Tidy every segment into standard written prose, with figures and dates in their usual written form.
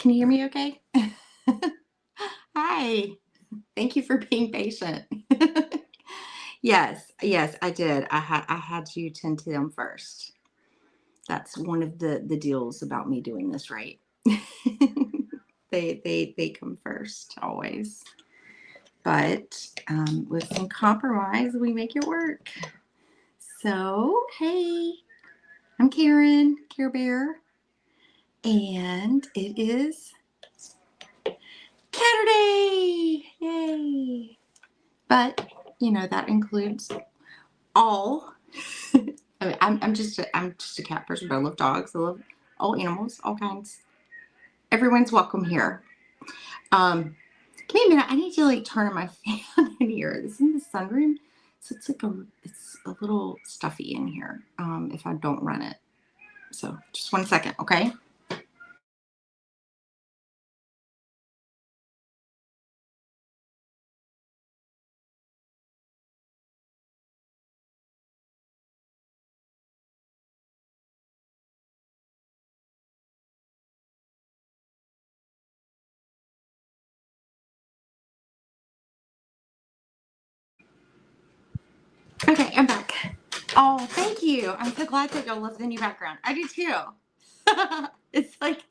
Can you hear me okay? Hi. Thank you for being patient. Yes, I did. I had to tend to them first. That's one of the deals about me doing this right. They come first always. But with some compromise, we make it work. So, hey, I'm Karen, Care Bear, and it is Caturday! Yay! But that includes all. I mean, I'm just a cat person, but I love dogs. I love all animals, all kinds. Everyone's welcome here. Give me a minute. I need to turn on my fan in here. It's in the sunroom, so it's a little stuffy in here. If I don't run it, so just 1 second, okay? Okay, I'm back. Oh, thank you. I'm so glad that y'all love the new background. I do too. It's like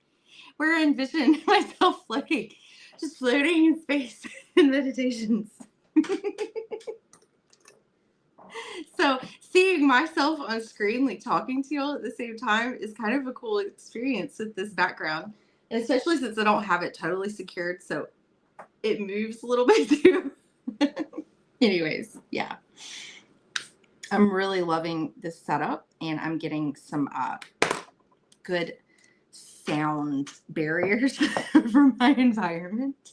where I envision myself floating, just floating in space in meditations. So seeing myself on screen, talking to y'all at the same time, is kind of a cool experience with this background, and especially since I don't have it totally secured, so it moves a little bit too. Anyways, yeah, I'm really loving this setup, and I'm getting some good sound barriers for my environment.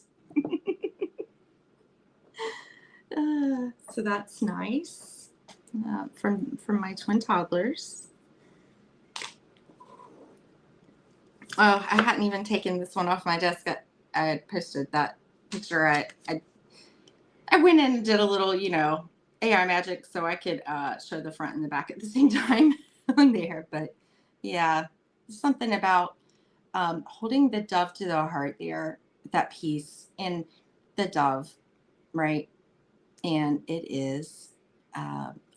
So that's nice. From my twin toddlers. Oh, I hadn't even taken this one off my desk. I had posted that picture. I went in and did a little, AI magic so I could show the front and the back at the same time on there. But yeah, something about holding the dove to the heart there, that piece, and the dove, right? And it is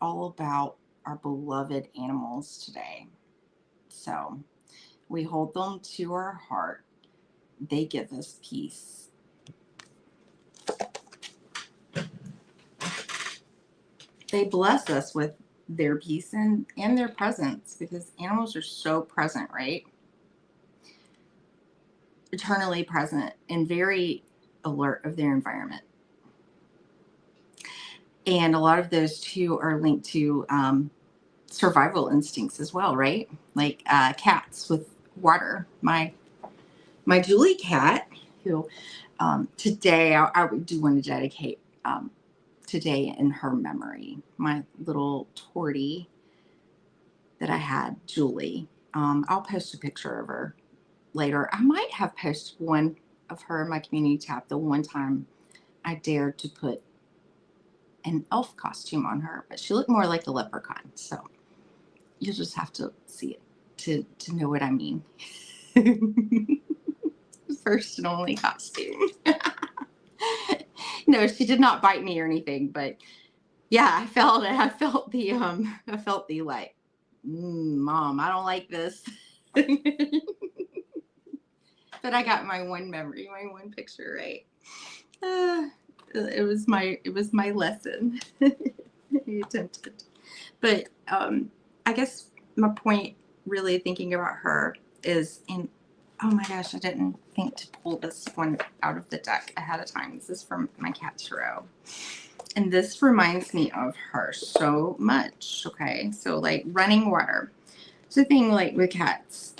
all about our beloved animals today. So we hold them to our heart. They give us peace. They bless us with their peace and their presence, because animals are so present, right? Eternally present and very alert of their environment. And a lot of those too are linked to survival instincts as well, right? Like cats with water. My Julie cat, who today I do want to dedicate today in her memory. My little tortie that I had, Julie. I'll post a picture of her later. I might have posted one of her in my community tab the one time I dared to put an elf costume on her, but she looked more like a leprechaun. So you'll just have to see it to know what I mean. First and only costume. No, she did not bite me or anything, but yeah, I felt it. I felt the Mom, I don't like this. But I got my one memory, my one picture right. It was my lesson. I attempted. But I guess my point, really thinking about her, is oh my gosh, I didn't think to pull this one out of the deck ahead of time. This is from my cat Tarot. And this reminds me of her so much. Okay. So running water. It's the thing with cats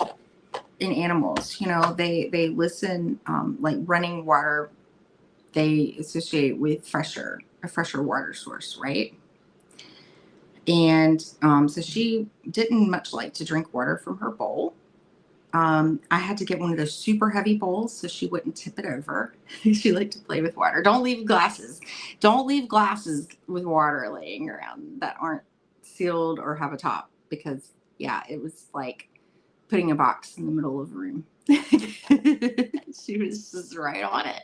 and animals, they listen, running water, they associate with a fresher water source, right? And so she didn't much like to drink water from her bowl. I had to get one of those super heavy bowls so she wouldn't tip it over. She liked to play with water. Don't leave glasses with water laying around that aren't sealed or have a top, because yeah, it was like putting a box in the middle of a room. She was just right on it.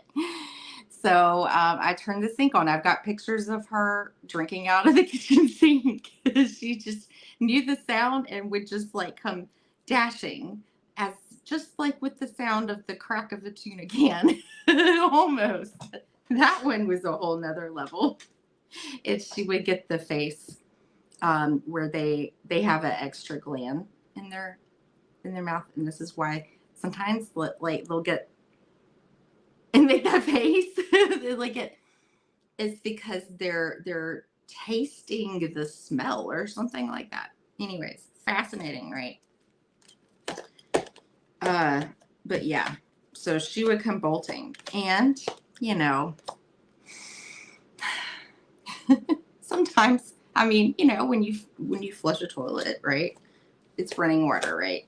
So I turned the sink on. I've got pictures of her drinking out of the kitchen sink. She just knew the sound and would just like come dashing, as just like with the sound of the crack of a tuna can. Almost. That one was a whole nother level. She would get the face where they have an extra gland in their mouth, and this is why sometimes like they'll get and make that face. They like it's because they're tasting the smell or something like that. Anyways, fascinating, right? But yeah, so she would come bolting, and you know, sometimes, I mean, you know, when you flush a toilet, right, it's running water, right?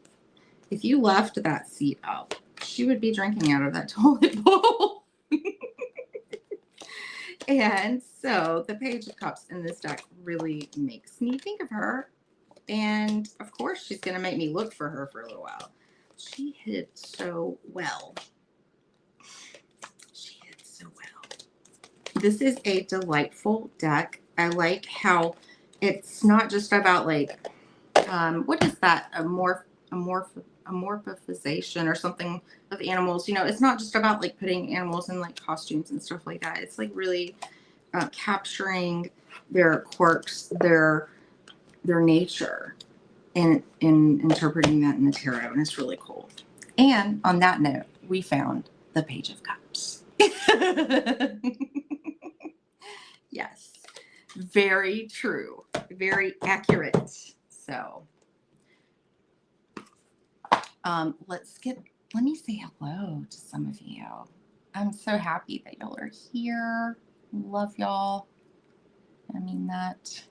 If you left that seat up, she would be drinking out of that toilet bowl. And so the Page of Cups in this deck really makes me think of her. And of course, she's going to make me look for her for a little while. She hid so well. She hid so well. This is a delightful deck. I like how it's not just about like, what is that? Amorphization or something of animals. You know, it's not just about like putting animals in like costumes and stuff like that. It's like really capturing their quirks, their nature, and interpreting that in the tarot, and it's really cool. And on that note, we found the Page of Cups. Yes, very true, very accurate. So let me say hello to some of you. I'm so happy that y'all are here. Love y'all. I mean that.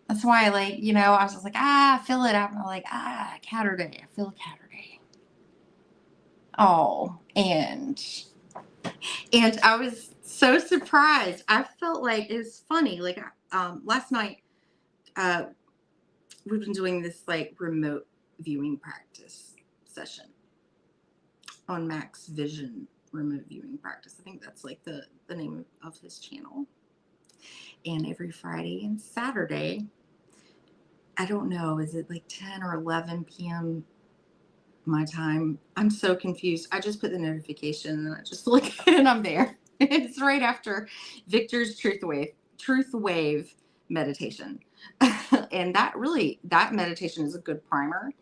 That's why, like, you know, I was just like, I feel it. I'm like, Caturday. I feel Caturday. Oh, and I was so surprised. I felt like it was funny. Like, last night, we've been doing this like remote viewing practice session on Max Vision Remote Viewing Practice. I think that's like the name of his channel. And every Friday and Saturday, I don't know, is it like 10 or 11 p.m. my time? I'm so confused. I just put the notification and I just look and I'm there. It's right after Victor's Truth Wave meditation. And that meditation is a good primer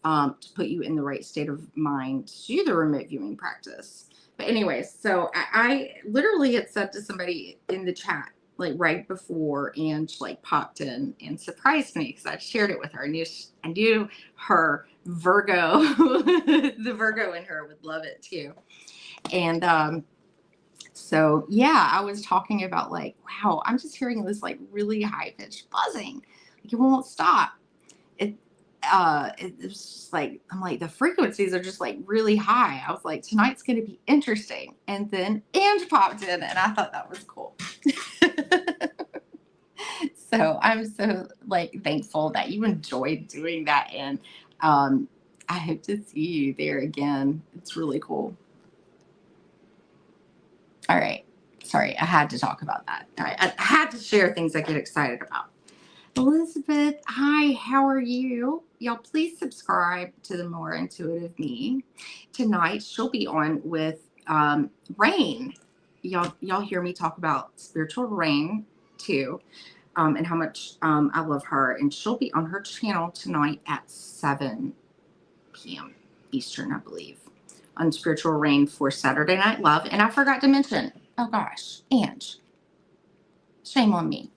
to put you in the right state of mind to do the remote viewing practice. But anyways, so I literally had said to somebody in the chat, like right before Ange like popped in and surprised me, because I shared it with her. I knew her Virgo, the Virgo in her would love it too. And so yeah, I was talking about like, wow, I'm just hearing this like really high pitched buzzing. Like it won't stop. It's just like, I'm like, the frequencies are just like really high. I was like, tonight's going to be interesting. And then Ange popped in and I thought that was cool. So I'm so like thankful that you enjoyed doing that. And I hope to see you there again. It's really cool. All right. Sorry, I had to talk about that. I had to share things I get excited about. Elizabeth, hi, how are you? Y'all please subscribe to the More Intuitive Me. Tonight she'll be on with Rain. Y'all hear me talk about spiritual Rain too, and how much I love her. And she'll be on her channel tonight at 7 p.m. Eastern, I believe, on Spiritual Rain for Saturday Night Love. And I forgot to mention, oh gosh, Ange, shame on me.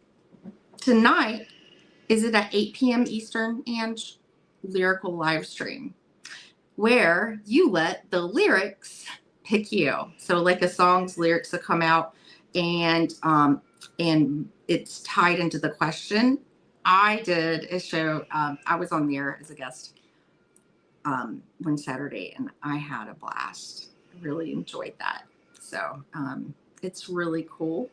Tonight, is it at 8 p.m. Eastern, Ange? Lyrical live stream, where you let the lyrics pick you. So like a song's lyrics will come out and it's tied into the question. I did a show, I was on there as a guest one Saturday and I had a blast. I really enjoyed that. So it's really cool.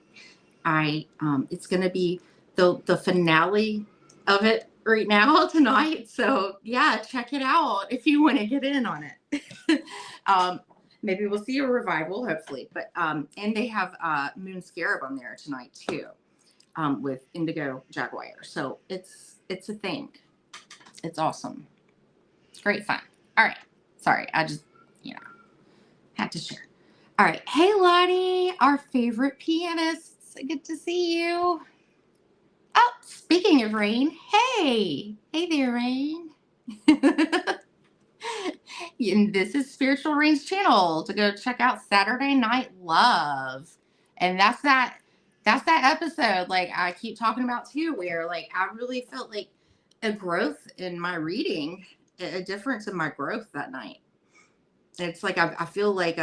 It's going to be the finale of it right now tonight. So yeah, check it out if you want to get in on it. um, maybe we'll see a revival, hopefully. But and they have Moon Scarab on there tonight too, with Indigo Jaguar. So it's a thing. It's awesome. Great fun. All right. Sorry, I just had to share. All right. Hey Lottie, our favorite pianist. Good to see you. Oh, speaking of Rain, hey. Hey there, Rain. And this is Spiritual Rain's channel to go check out Saturday Night Love. And that's that episode like I keep talking about too, where like I really felt like a growth in my reading, a difference in my growth that night. It's like I feel like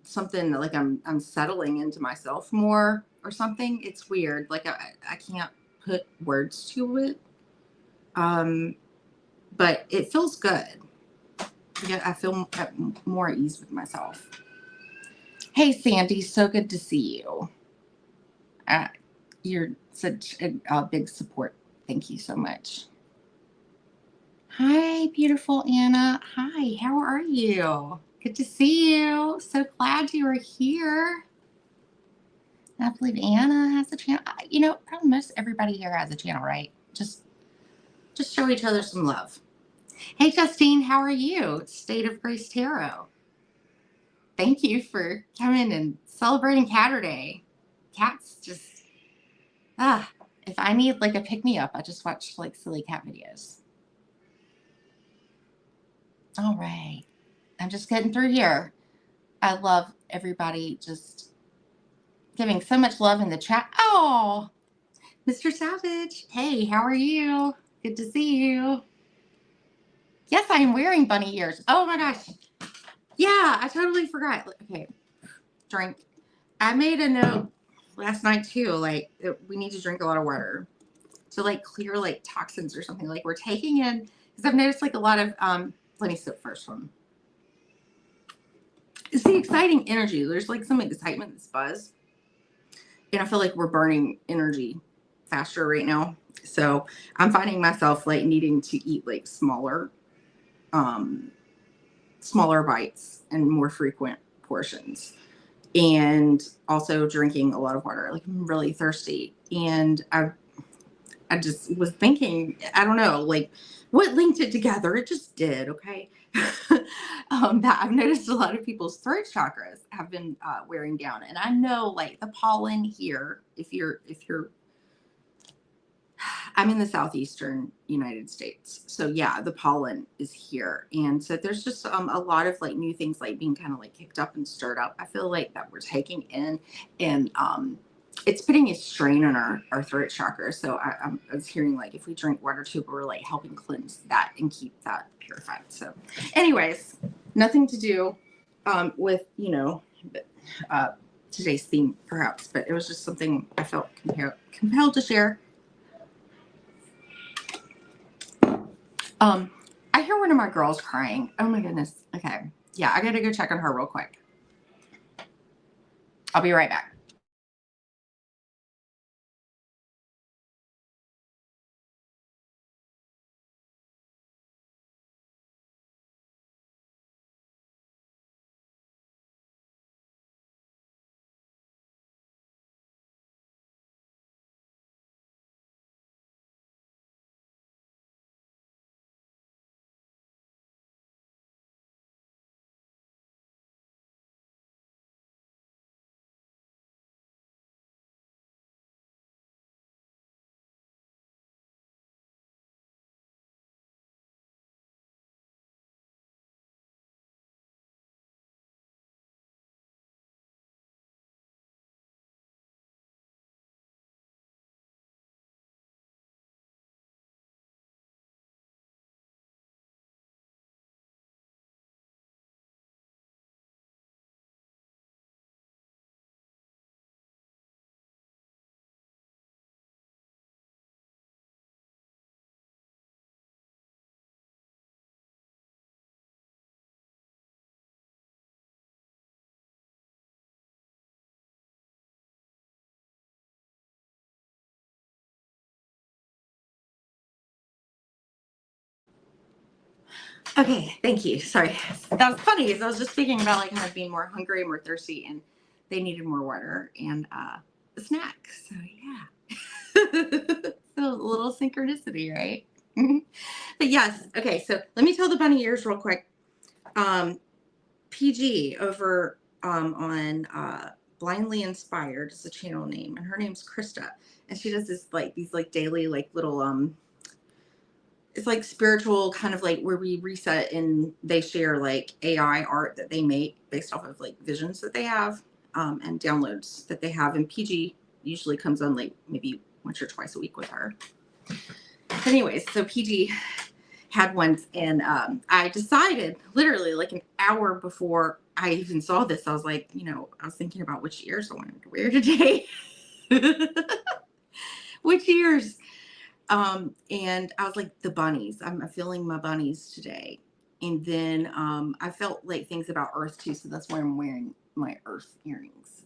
something like I'm settling into myself more or something. It's weird. Like I can't put words to it. But it feels good. Yeah, I feel more at ease with myself. Hey Sandy, so good to see you. You're such a big support. Thank you so much. Hi, beautiful Anna. Hi, how are you? Good to see you. So glad you are here. I believe Anna has a channel. You know, probably most everybody here has a channel, right? Just show each other some love. Hey, Justine, how are you? State of Grace Tarot. Thank you for coming and celebrating Caturday. Cats just, if I need like a pick-me-up, I just watch like silly cat videos. All right. I'm just getting through here. I love everybody just giving so much love in the chat. Oh, Mr. Savage. Hey, how are you? Good to see you. Yes, I am wearing bunny ears. Oh my gosh. Yeah, I totally forgot. Okay, drink. I made a note last night too. Like, we need to drink a lot of water to like clear like toxins or something. Like we're taking in, because I've noticed like a lot of let me sip first one. It's the exciting energy. There's like some excitement, this buzz, and I feel like we're burning energy faster right now. So I'm finding myself like needing to eat like smaller bites and more frequent portions, and also drinking a lot of water. Like I'm really thirsty, and I just was thinking, I don't know, like what linked it together. It just did. Okay. That I've noticed a lot of people's throat chakras have been wearing down. And I know like the pollen here, if you're, I'm in the southeastern United States. So yeah, the pollen is here. And so there's just a lot of like new things like being kind of like kicked up and stirred up. I feel like that we're taking in, and it's putting a strain on our throat chakra. So I was hearing like if we drink water too, we're like helping cleanse that and keep that purified. So anyways, nothing to do with, today's theme perhaps, but it was just something I felt compelled to share. I hear one of my girls crying. Oh my goodness. Okay. Yeah, I gotta go check on her real quick. I'll be right back. Okay, thank you. Sorry. That was funny because I was just speaking about like kind of being more hungry, more thirsty, and they needed more water and a snack. So yeah. So a little synchronicity, right? But yes, okay, so let me tell the bunny ears real quick. PG over on Blindly Inspired is the channel name, and her name's Krista, and she does this like these like daily like little it's like spiritual kind of like where we reset and they share like AI art that they make based off of like visions that they have and downloads that they have. And PG usually comes on like maybe once or twice a week with her. But anyways, so PG had ones, and I decided literally like an hour before I even saw this, I was like, you know, I was thinking about which ears I wanted to wear today. Which ears? And I was like, the bunnies. I'm feeling my bunnies today. And then I felt like things about Earth too, so that's why I'm wearing my Earth earrings.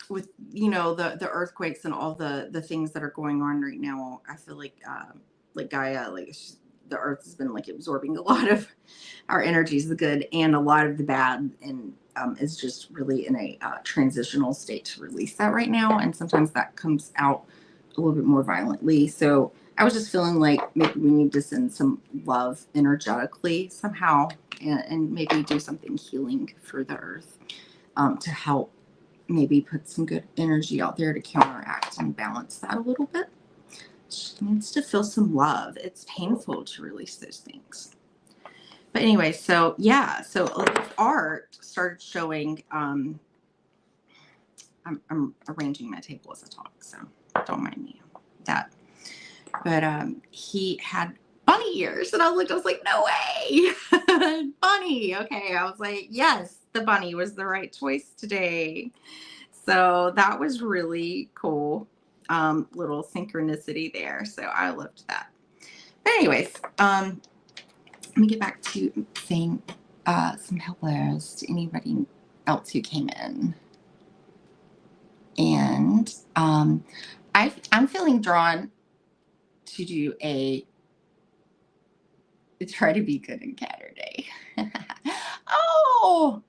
With the earthquakes and all the things that are going on right now, I feel like Gaia, like the Earth has been like absorbing a lot of our energies, the good and a lot of the bad, and is just really in a transitional state to release that right now. And sometimes that comes out a little bit more violently. So I was just feeling like maybe we need to send some love energetically somehow, and maybe do something healing for the Earth to help maybe put some good energy out there to counteract and balance that a little bit. She needs to feel some love. It's painful to release those things. But anyway, so yeah, so a little art started showing. I'm arranging my table as I talk, so don't mind me that. But he had bunny ears, and I was like, no way, bunny. Okay, I was like, yes, the bunny was the right choice today. So that was really cool. Little synchronicity there. So I loved that. But anyways, let me get back to saying some hellos to anybody else who came in. And I'm feeling drawn to do try to be good in Caturday. Oh,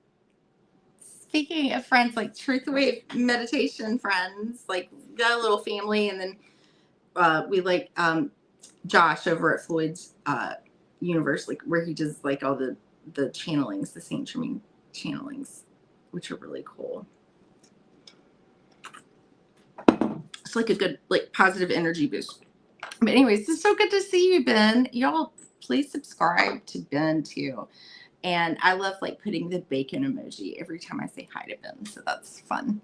speaking of friends, like Truth Wave meditation friends, like got a little family, and then we like Josh over at Floyd's universe, like where he does like all the channelings, the Saint Germain channelings, which are really cool. It's like a good like positive energy boost. But anyways, it's so good to see you, Ben. Y'all please subscribe to Ben too. And I love like putting the bacon emoji every time I say hi to Ben, so that's fun.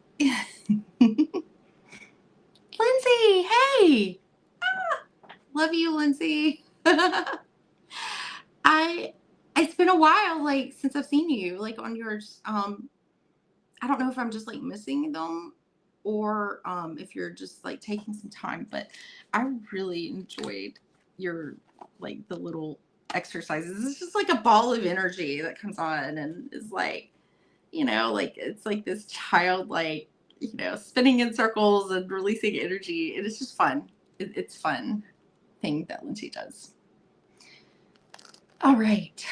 Lindsay, hey. Love you, Lindsay. It's been a while like since I've seen you like on yours. I don't know if I'm just like missing them or if you're just like taking some time, but I really enjoyed your like the little exercises. It's just like a ball of energy that comes on and is like, like it's like this child like, spinning in circles and releasing energy. And it's just fun. It's fun thing that Lindsay does. All right.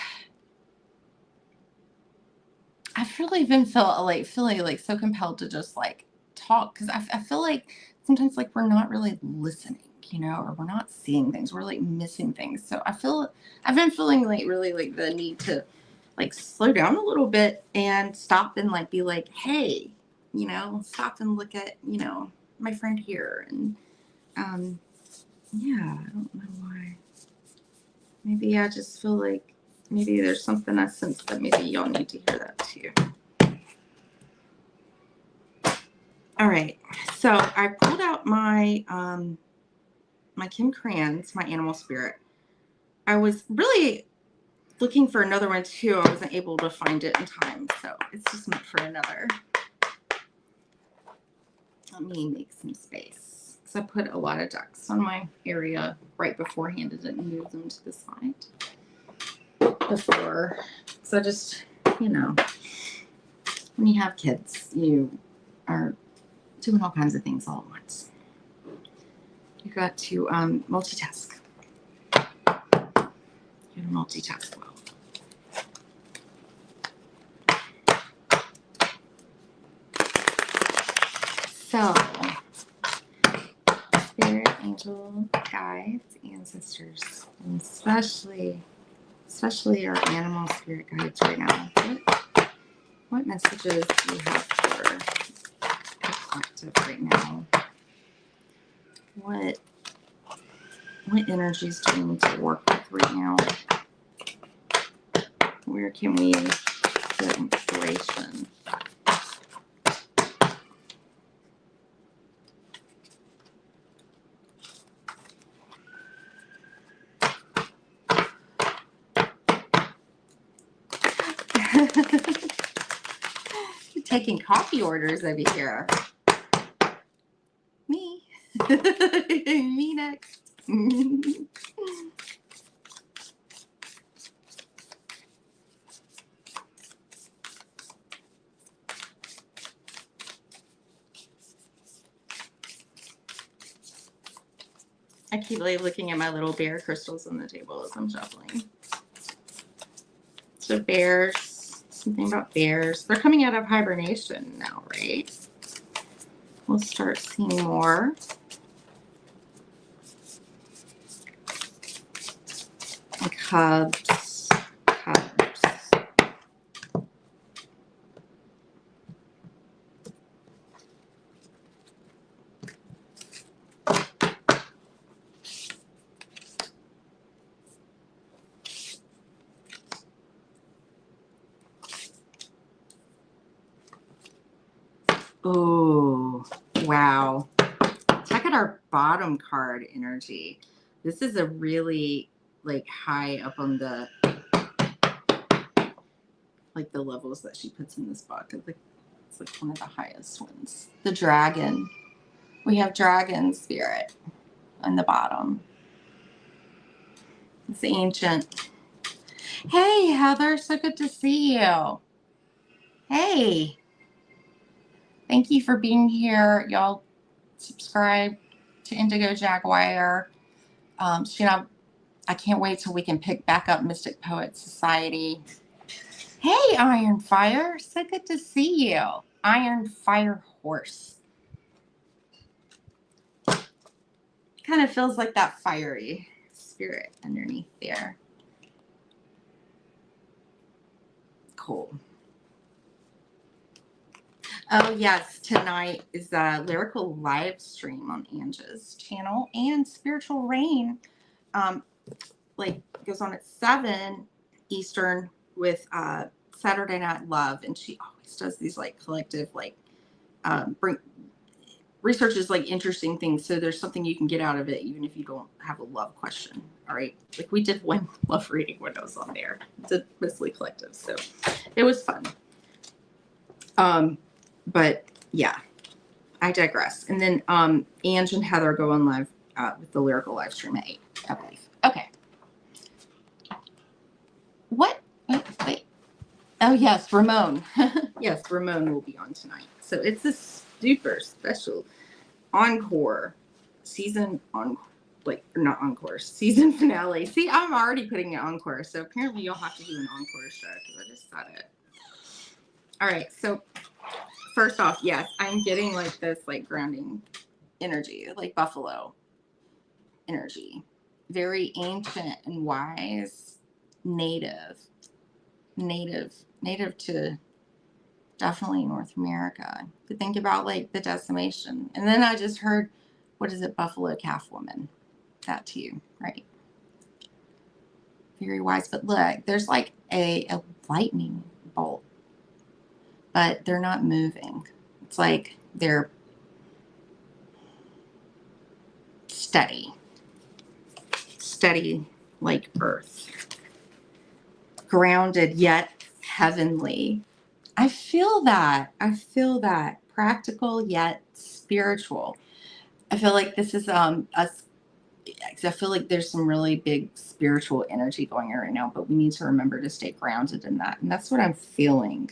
I've really been feeling like so compelled to just like talk, because I feel like sometimes like we're not really listening, or we're not seeing things. We're like missing things. So I've been feeling like really like the need to like slow down a little bit and stop and like be like, hey, stop and look at, my friend here. And yeah, I don't know why. Maybe I just feel like maybe there's something I sense that maybe y'all need to hear that too. All right, so I pulled out my my Kim Crayons, my animal spirit. I was really looking for another one too. I wasn't able to find it in time, so it's just meant for another. Let me make some space. So I put a lot of ducks on my area right beforehand. I didn't move them to the side before. So just, when you have kids, you are doing all kinds of things all at once. You got to multitask. multitask well. So, spirit, angel, guides, ancestors, and especially our animal spirit guides right now. What messages do you have for the collective right now? What energies do we need to work with right now? Where can we get inspiration? Taking coffee orders over here. Me. Me next. I keep like looking at my little bear crystals on the table as I'm shuffling. So bears, something about bears. They're coming out of hibernation now, right? We'll start seeing more. And cubs. Oh, wow. Check out our bottom card energy. This is a really like high up on the like the levels that she puts in this book. It's like one of the highest ones. The dragon. We have dragon spirit on the bottom. It's ancient. Hey, Heather, so good to see you. Hey. Thank you for being here. Y'all subscribe to Indigo Jaguar. I can't wait till we can pick back up Mystic Poets Society. Hey, Iron Fire. So good to see you. Iron Fire Horse. Kind of feels like that fiery spirit underneath there. Cool. Oh, yes. Tonight is a lyrical live stream on Angie's channel, and Spiritual Rain like goes on at 7 Eastern with Saturday Night Love, and she always does these like collective like researches like interesting things, so there's something you can get out of it even if you don't have a love question. All right, like we did one love reading when I was on there. It's a mostly collective, so it was fun. But yeah, I digress. And then Ange and Heather go on live with the lyrical live stream at 8, I believe. Okay. What? Wait. Oh, yes, Ramon. Yes, Ramon will be on tonight. So it's a super special encore season season finale. See, I'm already putting an encore. So apparently you'll have to do an encore show because I just said it. All right. So first off, yes, I'm getting like this like grounding energy, like buffalo energy. Very ancient and wise, native to definitely North America. To think about like the decimation. And then I just heard, what is it, buffalo calf woman? That too, right? Very wise. But look, there's like a lightning bolt, but they're not moving. It's like they're steady like earth. Grounded yet heavenly. I feel that. Practical yet spiritual. I feel like this is us. I feel like there's some really big spiritual energy going on right now, but we need to remember to stay grounded in that. And that's what I'm feeling.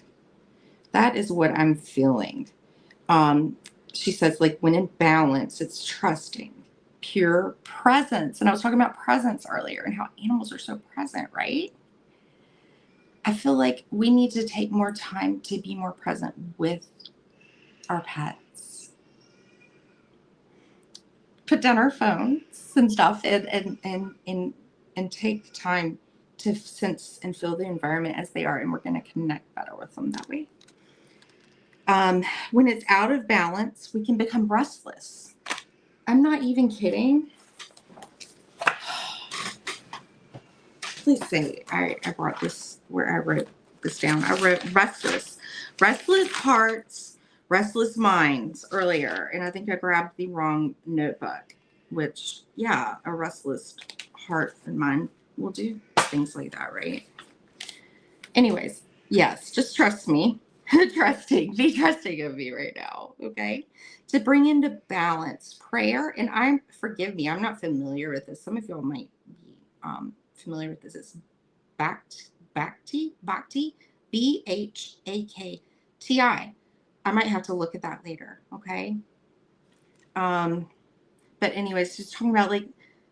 That is what I'm feeling. She says, like, when in balance, it's trusting, pure presence. And I was talking about presence earlier and how animals are so present, right? I feel like we need to take more time to be more present with our pets. Put down our phones and stuff and take time to sense and feel the environment as they are, and we're going to connect better with them that way. When it's out of balance, we can become restless. I'm not even kidding. Please say I brought this where I wrote this down. I wrote restless hearts, restless minds earlier, and I think I grabbed the wrong notebook, which, yeah, a restless heart and mind will do things like that, right? Anyways, yes, just trust me. Be trusting of me right now, okay? To bring into balance prayer, and forgive me, I'm not familiar with this. Some of y'all might be familiar with this. It's Bhakti, Bhakti. I might have to look at that later, okay? But anyways, just talking about, like,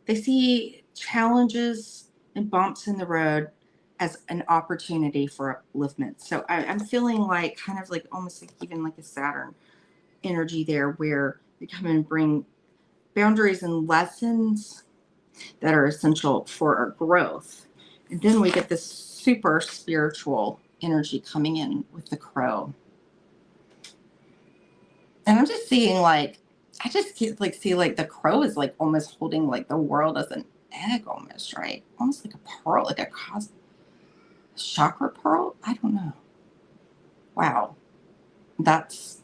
they see challenges and bumps in the road as an opportunity for upliftment. So I'm feeling like kind of like almost like even like a Saturn energy there, where they come and bring boundaries and lessons that are essential for our growth. And then we get this super spiritual energy coming in with the crow. And I'm just seeing like, I just see like the crow is like almost holding like the world as an egg almost, right? Almost like a pearl, like a chakra pearl. I don't know. Wow. That's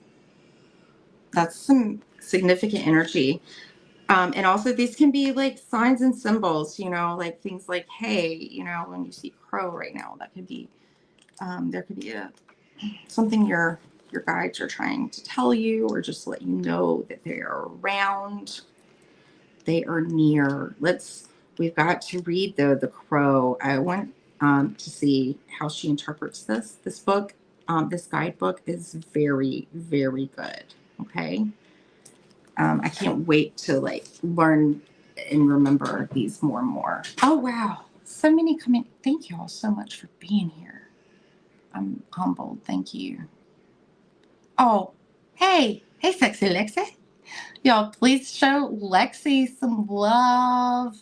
some significant energy. And also these can be like signs and symbols, like things like, hey, when you see crow right now, that could be, there could be something your guides are trying to tell you, or just let you know that they are around, they are near. We've got to read the crow. I want to see how she interprets this book. This guidebook is very, very good. Okay. I can't wait to like learn and remember these more and more. Oh, wow. So many coming. Thank you all so much for being here. I'm humbled. Thank you. Oh, hey, sexy Lexi. Y'all, please show Lexi some love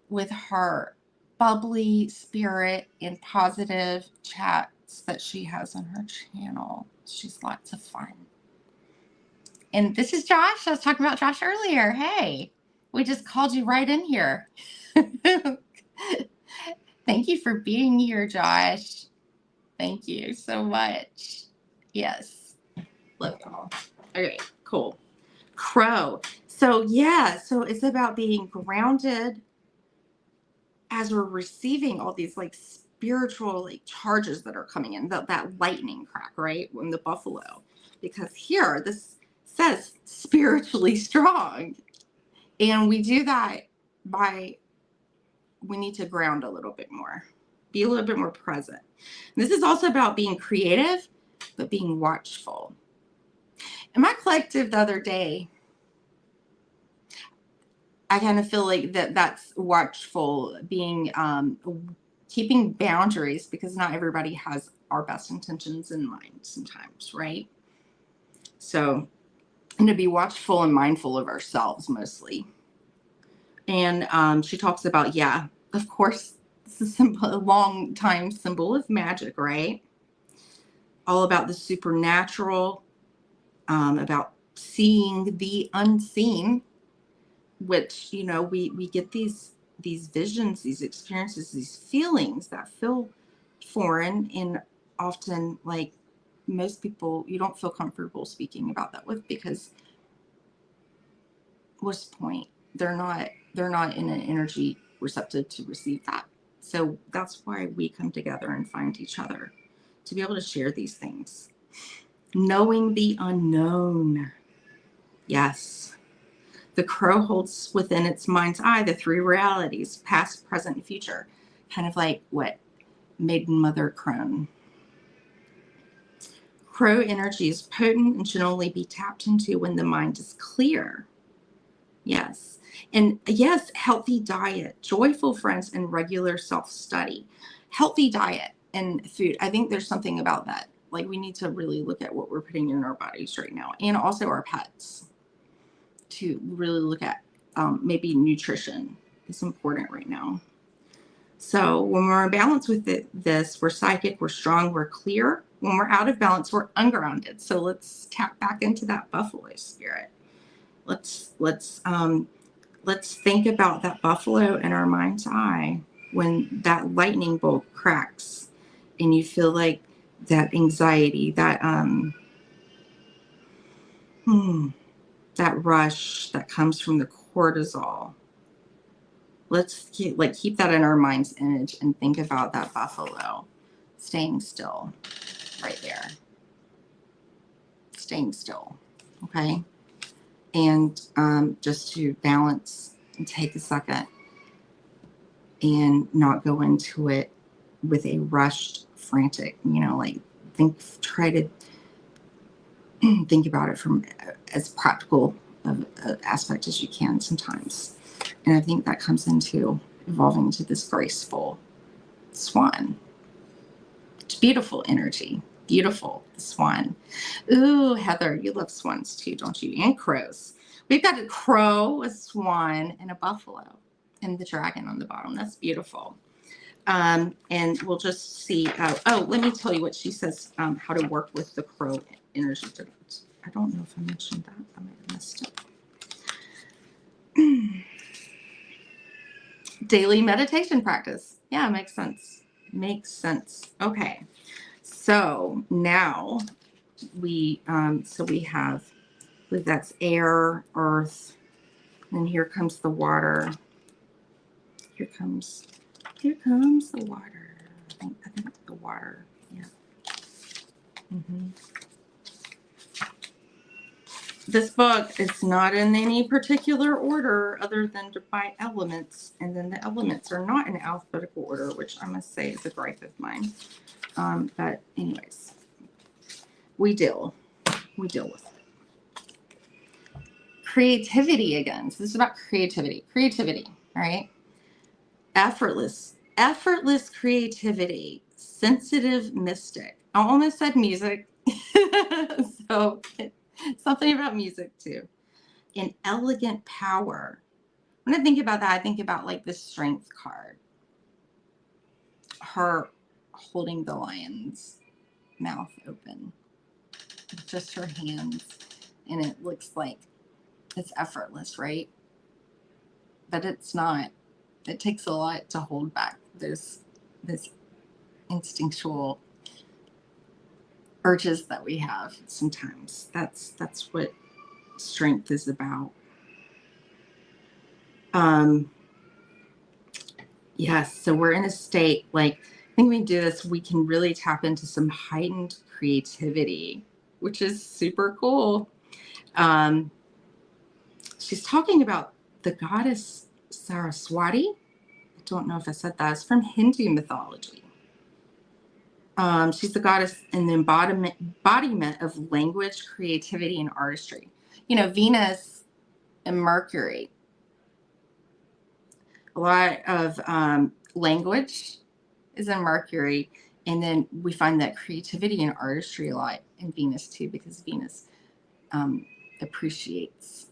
with her bubbly spirit and positive chats that she has on her channel. She's lots of fun. And this is Josh. I was talking about Josh earlier. Hey, we just called you right in here. Thank you for being here, Josh. Thank you so much. Yes. Love y'all. Okay, cool. Crow. So it's about being grounded as we're receiving all these like spiritual like charges that are coming in, that lightning crack, right? When the buffalo, because here this says spiritually strong, and we do that we need to ground a little bit more, be a little bit more present. And this is also about being creative, but being watchful. In my collective the other day, I kind of feel like that's watchful, being keeping boundaries, because not everybody has our best intentions in mind sometimes, right? So, and to be watchful and mindful of ourselves mostly. And she talks about, of course, this is a long time symbol of magic, right? All about the supernatural, about seeing the unseen, which, we get these visions, these experiences, these feelings that feel foreign, and often, like, most people, you don't feel comfortable speaking about that with, because what's the point? They're not in an energy receptive to receive that. So that's why we come together and find each other, to be able to share these things. Knowing the unknown. Yes. The crow holds within its mind's eye the three realities, past, present, and future. Kind of like what Maiden Mother Crone. Crow energy is potent and should only be tapped into when the mind is clear. Yes. And yes, healthy diet, joyful friends, and regular self-study. Healthy diet and food. I think there's something about that. Like we need to really look at what we're putting in our bodies right now, and also our pets, to really look at maybe nutrition is important right now. So when we're in balance with this, we're psychic, we're strong, we're clear. When we're out of balance, we're ungrounded. So let's tap back into that buffalo spirit. Let's think about that buffalo in our mind's eye when that lightning bolt cracks and you feel like that anxiety, that that rush that comes from the cortisol. Let's keep that in our mind's image and think about that buffalo staying still right there. Staying still. Okay. And just to balance and take a second and not go into it with a rushed, frantic, try to think about it from as practical of an aspect as you can sometimes. And I think that comes into evolving into this graceful swan. It's beautiful energy. Beautiful, the swan. Ooh, Heather, you love swans too, don't you? And crows. We've got a crow, a swan, and a buffalo, and the dragon on the bottom. That's beautiful. And we'll just see. Let me tell you what she says, how to work with the crow energy. I don't know if I mentioned that. I might have missed it. Daily meditation practice. Yeah, makes sense. Makes sense. Okay. So now we have, I believe that's air, earth, and here comes the water. Here comes the water. I think the water. Yeah. This book is not in any particular order other than by elements, and then the elements are not in alphabetical order, which I must say is a gripe of mine. But anyways, we deal with it. Creativity again. So this is about creativity. All right. Effortless creativity. Sensitive mystic. I almost said music. So something about music too. An elegant power. When I think about that, I think about like the strength card. Her holding the lion's mouth open. Just her hands. And it looks like it's effortless, right? But it's not. It takes a lot to hold back this instinctual urges that we have sometimes. That's what strength is about. Yes, so we're in a state, like, I think we do this, we can really tap into some heightened creativity, which is super cool. She's talking about the goddess Saraswati. I don't know if I said that. It's from Hindu mythology. She's the goddess and the embodiment of language, creativity, and artistry. Venus and Mercury. A lot of language is in Mercury, and then we find that creativity and artistry a lot in Venus too, because Venus appreciates,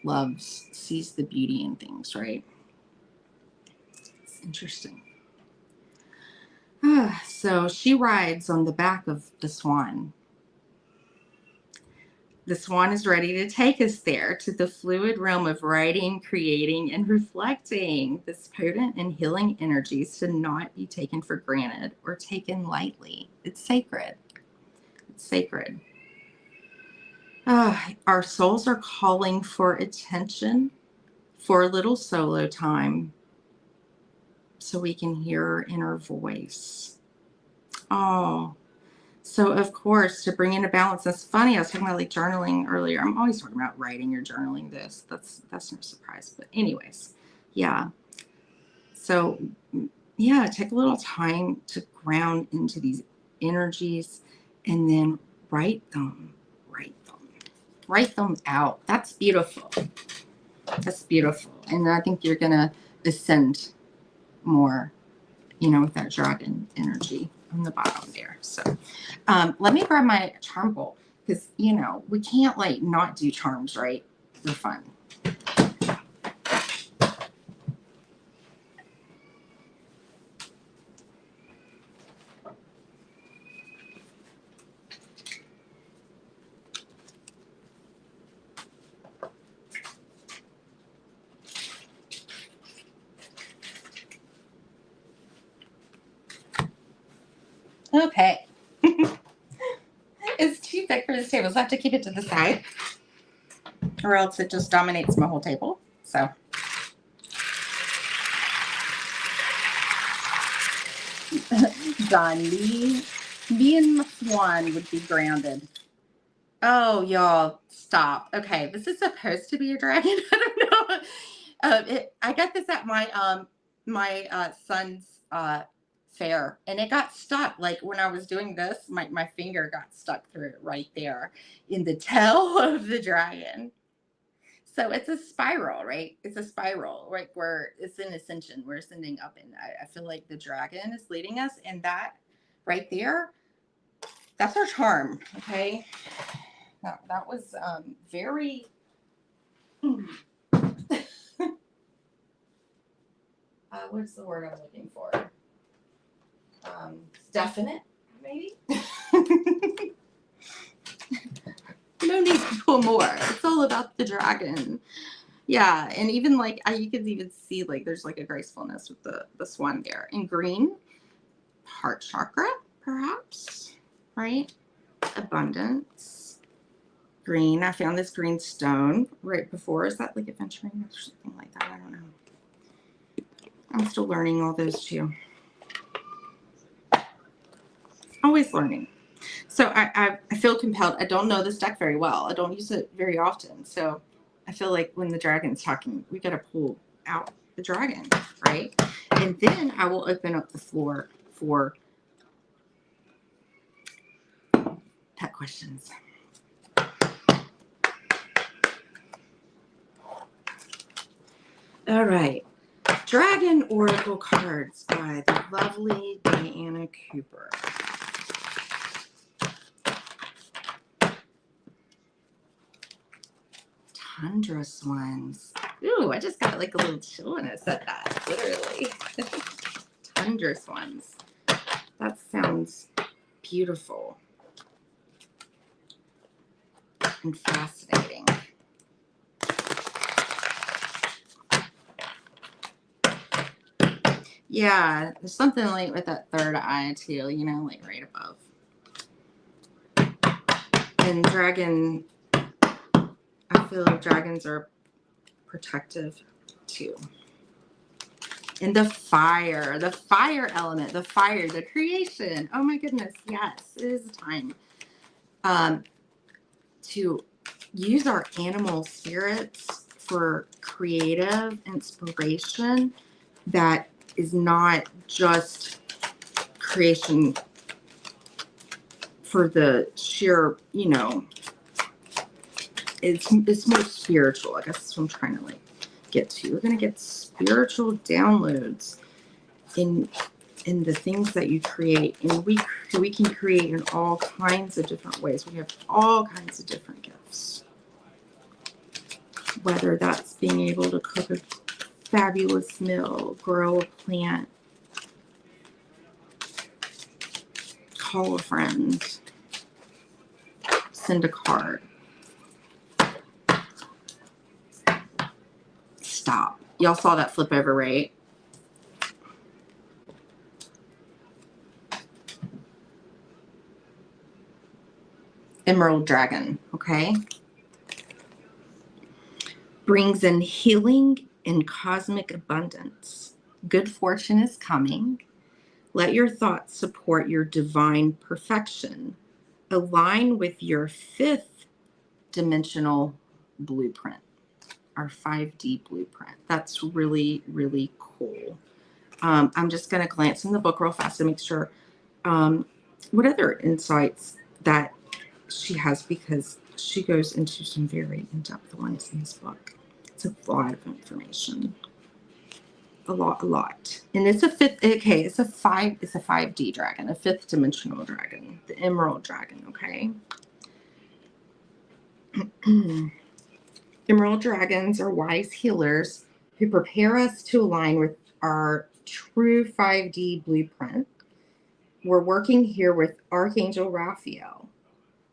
loves, sees the beauty in things, right? It's interesting. So she rides on the back of the swan. The swan is ready to take us there to the fluid realm of writing, creating, and reflecting. This potent and healing energy should not be taken for granted or taken lightly. It's sacred. It's sacred. Our souls are calling for attention, for a little solo time, so we can hear our inner voice. So of course, to bring in a balance, that's funny. I was talking about like journaling earlier. I'm always talking about writing or journaling this. That's no surprise. But anyways, yeah. So yeah, take a little time to ground into these energies and then write them out. That's beautiful. That's beautiful. And I think you're going to ascend more, you know, with that dragon energy on the bottom there. So let me grab my charm bowl because, you know, we can't like not do charms, right? They're fun. Okay. It's too thick for this table, so I have to keep it to the side or else it just dominates my whole table. So Don, me and my swan would be grounded. Oh, y'all, stop. Okay, this is supposed to be a dragon. I don't know. I got this at my son's fair, and it got stuck. Like when I was doing this, my finger got stuck through it right there in the tail of the dragon. So it's a spiral, right? It's a spiral, right? Where it's an ascension. We're ascending up, and I feel like the dragon is leading us, and that right there, that's our charm. Okay, that was very. What's the word I'm looking for? Definite, maybe. No need to pull more. It's all about the dragon. Yeah, and even like you can even see like there's like a gracefulness with the swan there. In green, heart chakra, perhaps, right? Abundance. Green. I found this green stone right before. Is that like adventuring or something like that? I don't know. I'm still learning all those too. Always learning. So I feel compelled. I don't know this deck very well. I don't use it very often. So I feel like when the dragon's talking, we got to pull out the dragon, right? And then I will open up the floor for pet questions. All right. Dragon Oracle cards by the lovely Diana Cooper. Tundra swans. Ooh, I just got like a little chill when I said that, literally. Tundra swans. That sounds beautiful and fascinating. Yeah, there's something like with that third eye too, you know, like right above. And dragon, I feel like dragons are protective too. And the fire element, the fire, the creation. Oh my goodness, yes, it is a time to use our animal spirits for creative inspiration that is not just creation for the sheer, you know, it's more spiritual. I guess that's what I'm trying to like get to. We're gonna get spiritual downloads in the things that you create, and we can create in all kinds of different ways. We have all kinds of different gifts, whether that's being able to cook a fabulous meal, grow a plant, call a friend, send a card. Stop. Y'all saw that flip over, right? Emerald Dragon, okay? Brings in healing and cosmic abundance. Good fortune is coming. Let your thoughts support your divine perfection. Align with your fifth dimensional blueprint, our 5D blueprint. That's really, really cool. I'm just going to glance in the book real fast to make sure what other insights that she has, because she goes into some very in-depth ones in this book. It's a lot of information. A lot. And it's a fifth, okay, it's a 5D dragon, a fifth dimensional dragon, the emerald dragon, okay? Emerald dragons are wise healers who prepare us to align with our true 5D blueprint. We're working here with Archangel Raphael,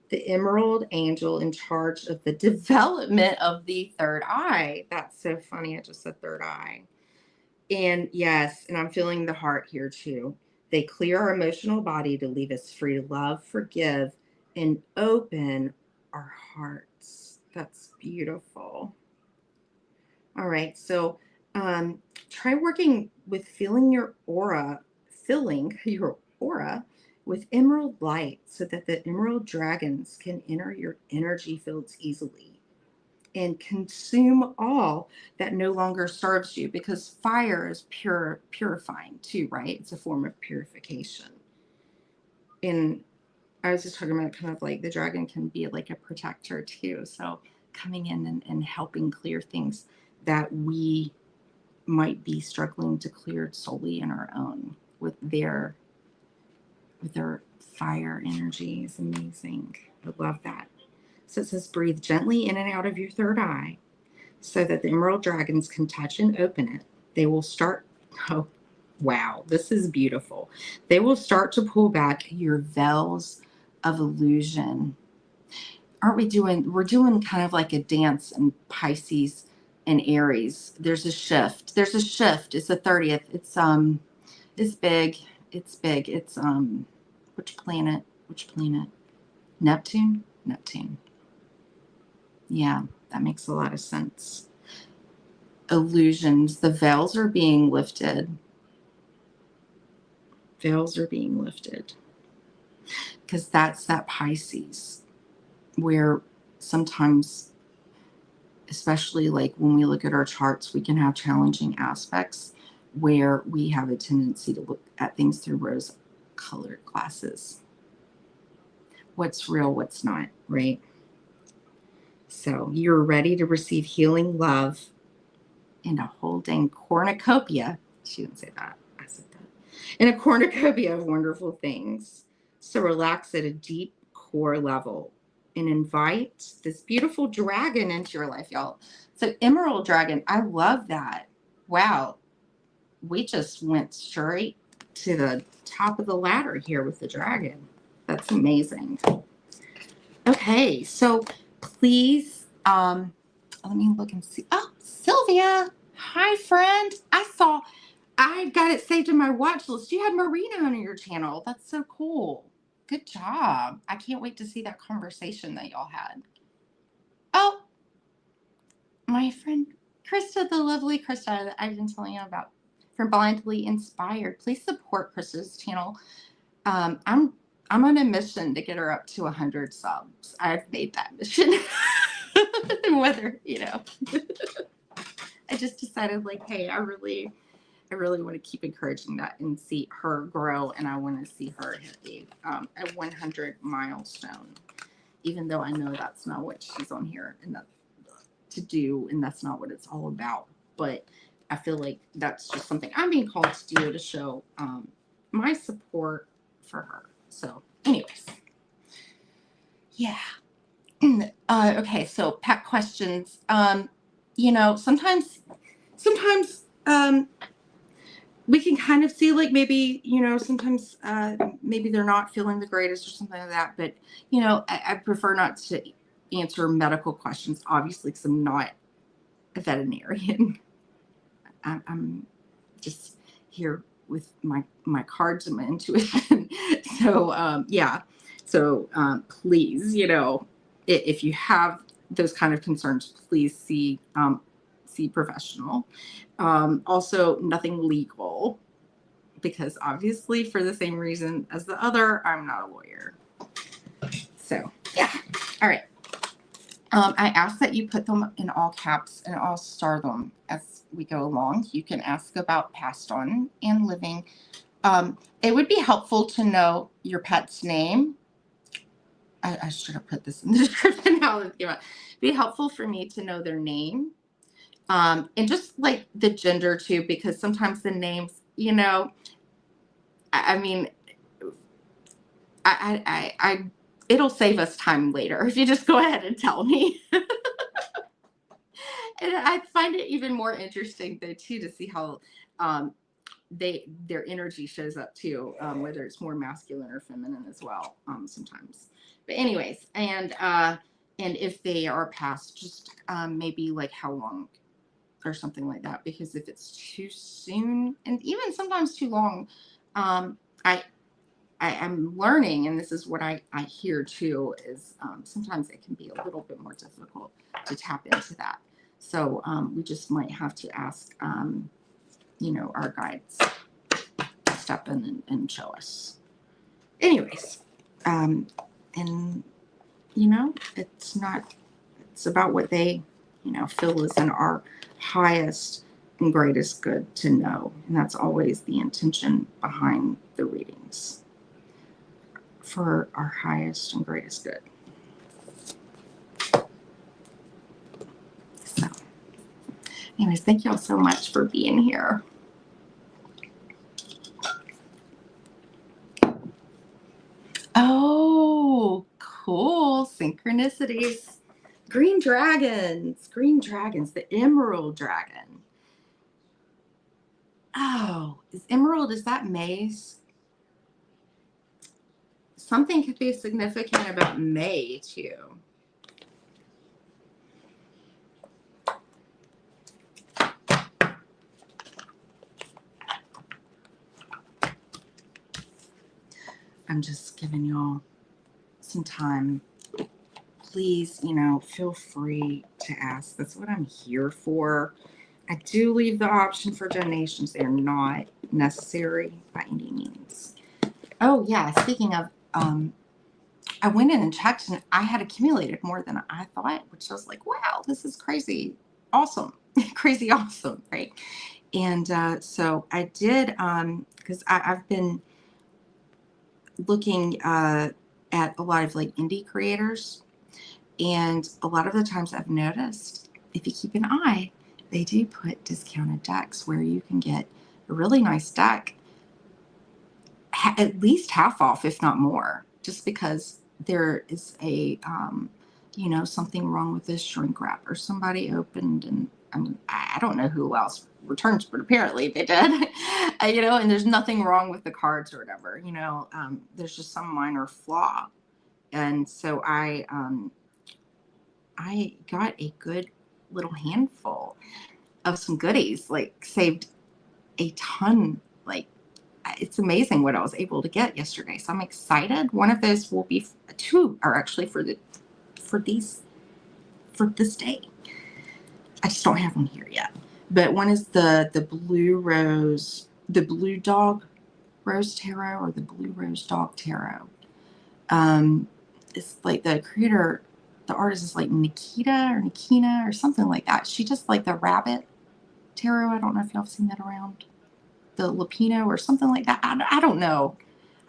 the emerald angel in charge of the development of the third eye. That's so funny. I just said third eye. And yes, and I'm feeling the heart here too. They clear our emotional body to leave us free to love, forgive, and open our hearts. That's beautiful. All right, so try working with filling your aura with emerald light so that the emerald dragons can enter your energy fields easily and consume all that no longer serves you, because fire is purifying too, right? It's a form of purification. And I was just talking about kind of like the dragon can be like a protector too. So coming in and helping clear things that we might be struggling to clear solely in our own with their fire energy is amazing. I love that. So it says breathe gently in and out of your third eye so that the emerald dragons can touch and open it. They will start, oh, wow, this is beautiful. They will start to pull back your veils of illusion. We're doing kind of like a dance in Pisces and Aries. There's a shift. It's the 30th. It's big. It's which planet? Neptune. Yeah, that makes a lot of sense. Illusions. The veils are being lifted. Because that's that Pisces, where sometimes, especially like when we look at our charts, we can have challenging aspects where we have a tendency to look at things through rose-colored glasses. What's real, what's not, right? So you're ready to receive healing, love, and a whole dang cornucopia. She didn't say that. I said that. And a cornucopia of wonderful things. So relax at a deep core level and invite this beautiful dragon into your life, y'all. So emerald dragon, I love that. Wow. We just went straight to the top of the ladder here with the dragon. That's amazing. Okay, so please, let me look and see. Oh, Sylvia. Hi, friend. I got it saved in my watch list. You had Marina on your channel. That's so cool. Good job. I can't wait to see that conversation that y'all had. Oh, my friend Krista, the lovely Krista that I've been telling you about from Blindly Inspired. Please support Krista's channel. I'm on a mission to get her up to 100 subs. I've made that mission. Whether, I just decided like, hey, I really want to keep encouraging that and see her grow, and I want to see her hit a 100 milestone, even though I know that's not what she's on here and that to do, and that's not what it's all about. But I feel like that's just something I'm being called to do to show my support for her. So, anyways, yeah. Okay, so pet questions. Sometimes we can kind of see like maybe, sometimes maybe they're not feeling the greatest or something like that. But, I prefer not to answer medical questions, obviously, because I'm not a veterinarian. I'm just here with my cards and my intuition. So, yeah. So please, if you have those kind of concerns, please see professional. Also, nothing legal, because obviously for the same reason as the other, I'm not a lawyer. So yeah. All right. I ask that you put them in all caps, and I'll star them as we go along. You can ask about passed on and living. It would be helpful to know your pet's name. I should have put this in the description. Now it'd be helpful for me to know their name And just like the gender too, because sometimes the names, you know, I mean, it'll save us time later if you just go ahead and tell me. And I find it even more interesting though too to see how um, their energy shows up too, whether it's more masculine or feminine as well, sometimes. But anyways, and if they are past, just maybe like how long or something like that, because if it's too soon and even sometimes too long, um, I am learning, and this is what I hear too, is sometimes it can be a little bit more difficult to tap into that. So we just might have to ask, you know, our guides to step in and show us. Anyways, and you know, it's not, it's about what they, you know, feel is in our highest and greatest good to know. And that's always the intention behind the readings, for our highest and greatest good. So, anyways, thank you all so much for being here. Oh, cool. Synchronicities. Green dragons. Green dragons. The emerald dragon. Oh, is emerald, is that maize? Something could be significant about May too. I'm just giving y'all some time. Please, you know, feel free to ask. That's what I'm here for. I do leave the option for donations. They're not necessary by any means. Oh yeah, speaking of, I went in and checked and I had accumulated more than I thought, which I was like, wow, this is crazy awesome. Crazy awesome, right? And so I did, because I've been looking at a lot of like indie creators, and a lot of the times I've noticed, if you keep an eye, they do put discounted decks where you can get a really nice deck at least half off, if not more, just because there is a, you know, something wrong with this shrink wrap, or somebody opened, and I mean, I don't know who else returns, but apparently they did, you know, and there's nothing wrong with the cards or whatever, you know, there's just some minor flaw. And so I got a good little handful of some goodies, like saved a ton, like it's amazing what I was able to get yesterday. So I'm excited. One of those will be, two are actually for this day. I just don't have them here yet. But one is the blue rose, the blue dog rose tarot, or the blue rose dog tarot. It's like the creator, the artist is like Nikita or something like that. She just like the rabbit tarot. I don't know if y'all have seen that around. The Lupino or something like that. I don't know.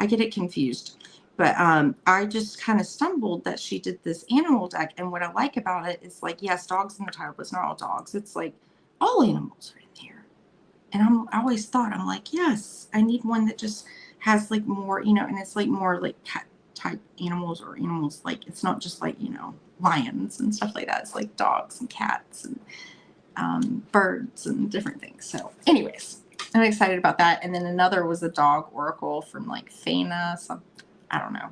I get it confused. But I just kind of stumbled that she did this animal deck. And what I like about it is, like, yes, dogs in the title, but it's not all dogs. It's like all animals are in there. And I always thought, I'm like, yes, I need one that just has like more, you know, and it's like more like cat type animals, or animals, like it's not just like, you know, lions and stuff like that. It's like dogs and cats and birds and different things. So anyways, I'm excited about that. And then another was a dog oracle from like Fana. Some, I don't know.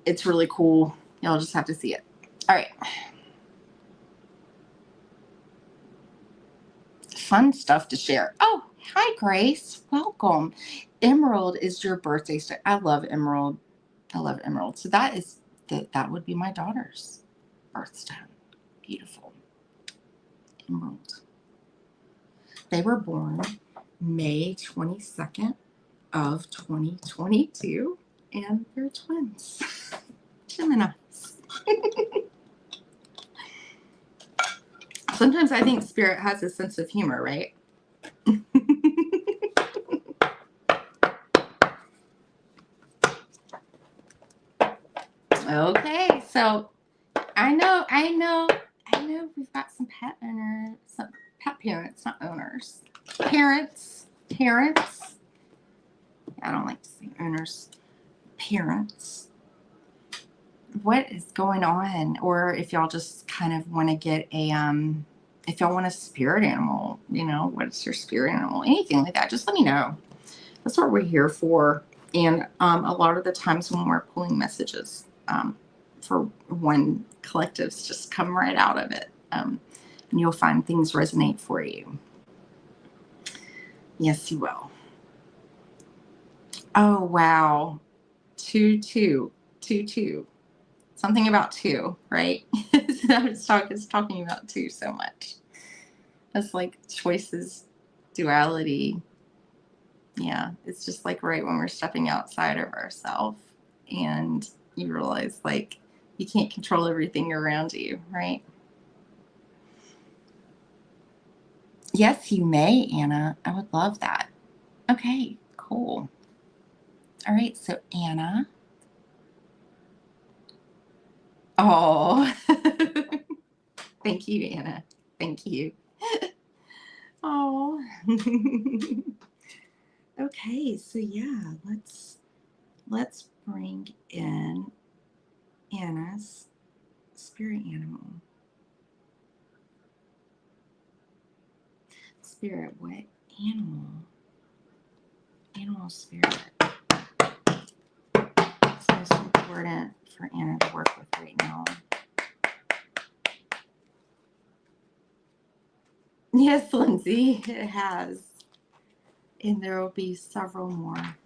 It's really cool. You'll just have to see it. All right. Fun stuff to share. Oh, hi, Grace. Welcome. Emerald is your birthday stone. I love emerald. I love emerald. So that is, that would be my daughter's birthstone. Beautiful. Emerald. They were born May 22nd of 2022, and they're twins. Geminis. Sometimes I think spirit has a sense of humor, right? Okay, so I know we've got some pet owners, parents, not owners. Parents. Parents. I don't like to say owners. Parents. What is going on? Or if y'all just kind of want to get a, if y'all want a spirit animal, you know, what's your spirit animal? Anything like that, just let me know. That's what we're here for. And a lot of the times when we're pulling messages for one, collectives just come right out of it. And you'll find things resonate for you. Yes, you will. Oh, wow. 2, 2, 2, 2. Something about 2, right? I was talking about 2 so much. That's like choices, duality. Yeah, it's just like right when we're stepping outside of ourselves and you realize like you can't control everything around you, right? Yes, you may, Anna. I would love that. Okay, cool. All right, so Anna. Oh, thank you, Anna. Thank you. Oh. Okay, so yeah, let's bring in Anna's spirit animal. Spirit, what animal? Animal spirit. It's most important for Anna to work with right now. Yes, Lindsay, it has. And there will be several more.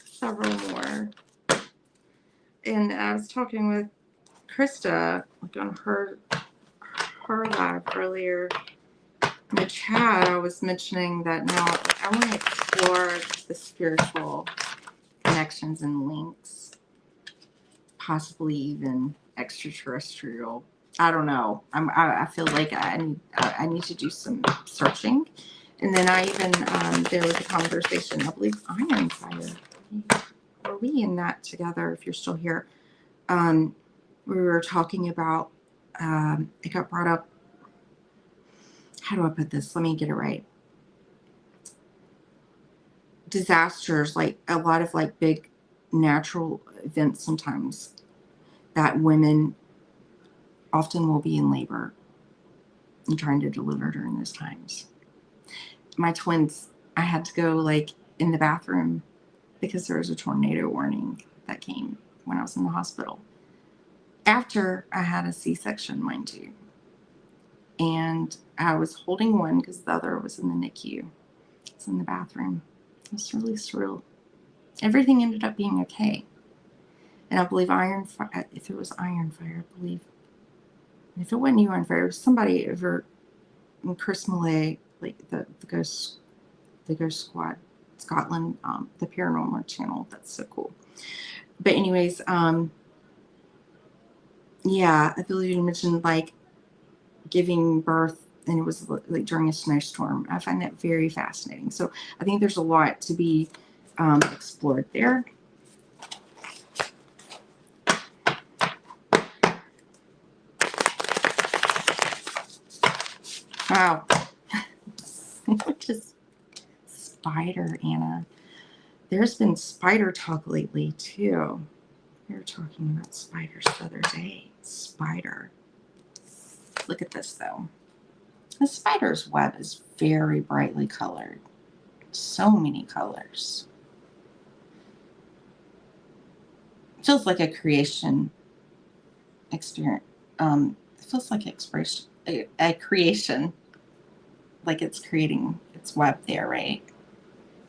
Several more. And I was talking with Krista, like on her live earlier in the chat. I was mentioning that now I want to explore the spiritual connections and links, possibly even extraterrestrial. I don't know. I feel like I need to do some searching. And then I even there was a conversation, I believe Iron Fire. Were we in that together? If you're still here, we were talking about. It got brought up. How do I put this? Let me get it right. Disasters, like a lot of like big natural events sometimes that women often will be in labor and trying to deliver during those times. My twins, I had to go like in the bathroom because there was a tornado warning that came when I was in the hospital. After I had a C-section, mind you. And I was holding one because the other was in the NICU. It's in the bathroom. It was really surreal. Everything ended up being okay. And I believe if it was Iron Fire, I believe. And if it wasn't you, Iron Fire, it was somebody over in Chris Millay, like the Ghost Squad, Scotland, the Paranormal Channel. That's so cool. But anyways, yeah, I believe you mentioned like giving birth, and it was like during a snowstorm. I find that very fascinating. So I think there's a lot to be explored there. Wow. Just spider, Anna. There's been spider talk lately too. We were talking about spiders the other day. Spider. Look at this though. The spider's web is very brightly colored. So many colors. It feels like a creation experience. It feels like a creation. Like it's creating its web there, right?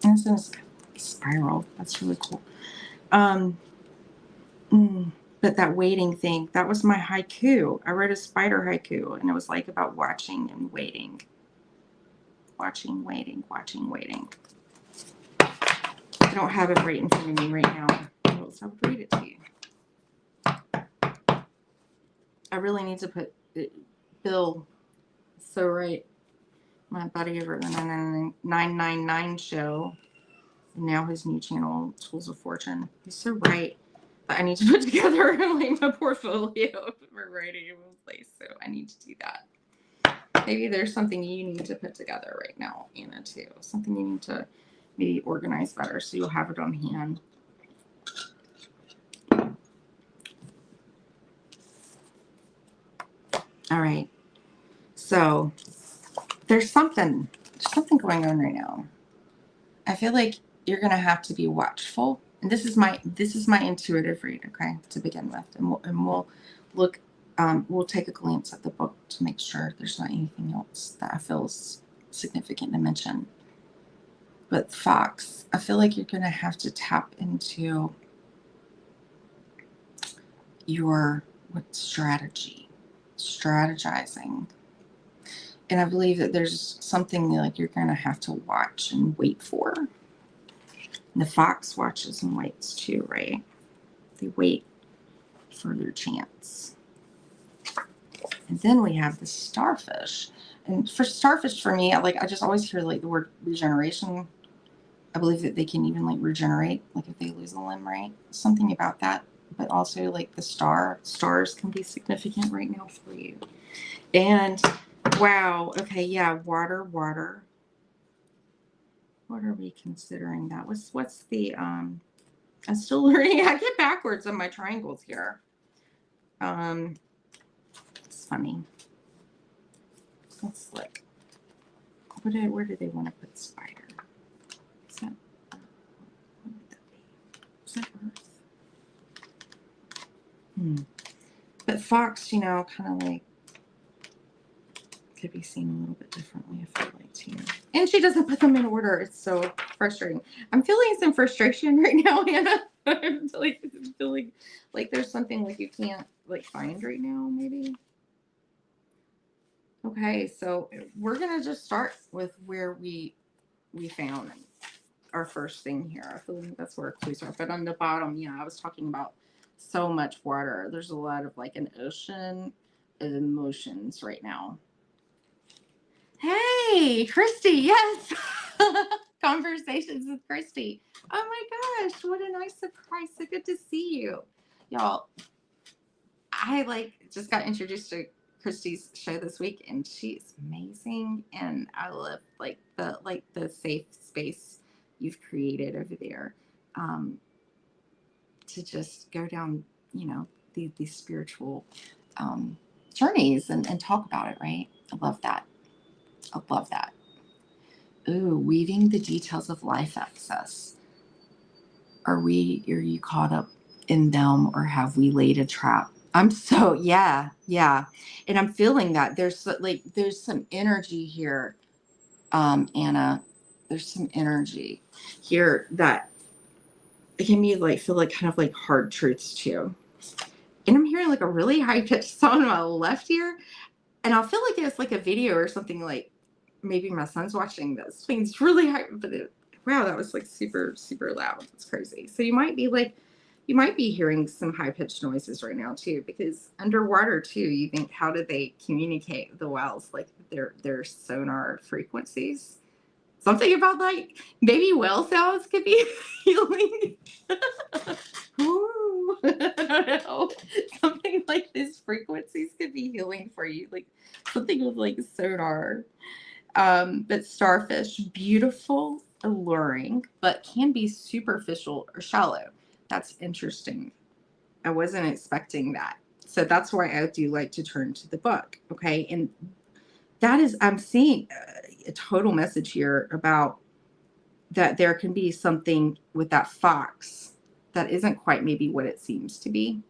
And this is spiral. That's really cool. But that waiting thing, that was my haiku. I wrote a spider haiku, and it was like about watching and waiting. Watching, waiting, watching, waiting. I don't have it right in front of me right now. So I'll read it to you. I really need to put Bill, so right, my buddy over at the 999 show, and now his new channel, Tools of Fortune. He's so right. I need to put together like my portfolio for writing in one place. So I need to do that. Maybe there's something you need to put together right now, Anna, too. Something you need to maybe organize better so you'll have it on hand. All right. So there's something going on right now. I feel like you're gonna have to be watchful. And this is my intuitive read, okay, to begin with. And we'll look we'll take a glance at the book to make sure there's not anything else that I feel is significant to mention. But Fox, I feel like you're gonna have to tap into your strategizing. And I believe that there's something like you're going to have to watch and wait for. And the fox watches and waits too, right? They wait for their chance. And then we have the starfish. And for starfish, for me, I just always hear like the word regeneration. I believe that they can even like regenerate, like if they lose a limb, right? Something about that. But also like the stars can be significant right now for you. And wow, okay, yeah, water. What are we considering that? What's the I'm still learning. I get backwards on my triangles here. It's funny. Let's look. Where do they want to put spider? Is that what would that be? Is that Earth? But fox, kind of like could be seen a little bit differently, I feel like, too. And she doesn't put them in order. It's so frustrating. I'm feeling some frustration right now, Hannah. I'm feeling like there's something like you can't like find right now, maybe. Okay, so we're gonna just start with where we found our first thing here. I feel like that's where we start. But on the bottom, I was talking about so much water. There's a lot of like an ocean of emotions right now. Hey, Christy, yes. Conversations with Christy. Oh my gosh, what a nice surprise. So good to see you. Y'all, I just got introduced to Christy's show this week and she's amazing. And I love the safe space you've created over there to just go down, these spiritual journeys and talk about it, right? I love that. Ooh, weaving the details of life access. Are you caught up in them or have we laid a trap? Yeah. And I'm feeling that there's some energy here, Anna. There's some energy here that it can be feel like kind of like hard truths too. And I'm hearing like a really high pitched sound on my left ear. And I feel like it's like a video or something, like maybe my son's watching this. It's really high, but wow, that was like super, super loud. It's crazy. So you might be hearing some high pitched noises right now too, because underwater too, you think, how do they communicate with the whales? Like their sonar frequencies. Something about maybe whale sounds could be healing. Ooh, I don't know. Something like these frequencies could be healing for you, like something with sonar. But starfish, beautiful, alluring, but can be superficial or shallow. That's interesting. I wasn't expecting that. So that's why I do like to turn to the book. Okay. And that is, I'm seeing a total message here about that there can be something with that fox that isn't quite maybe what it seems to be.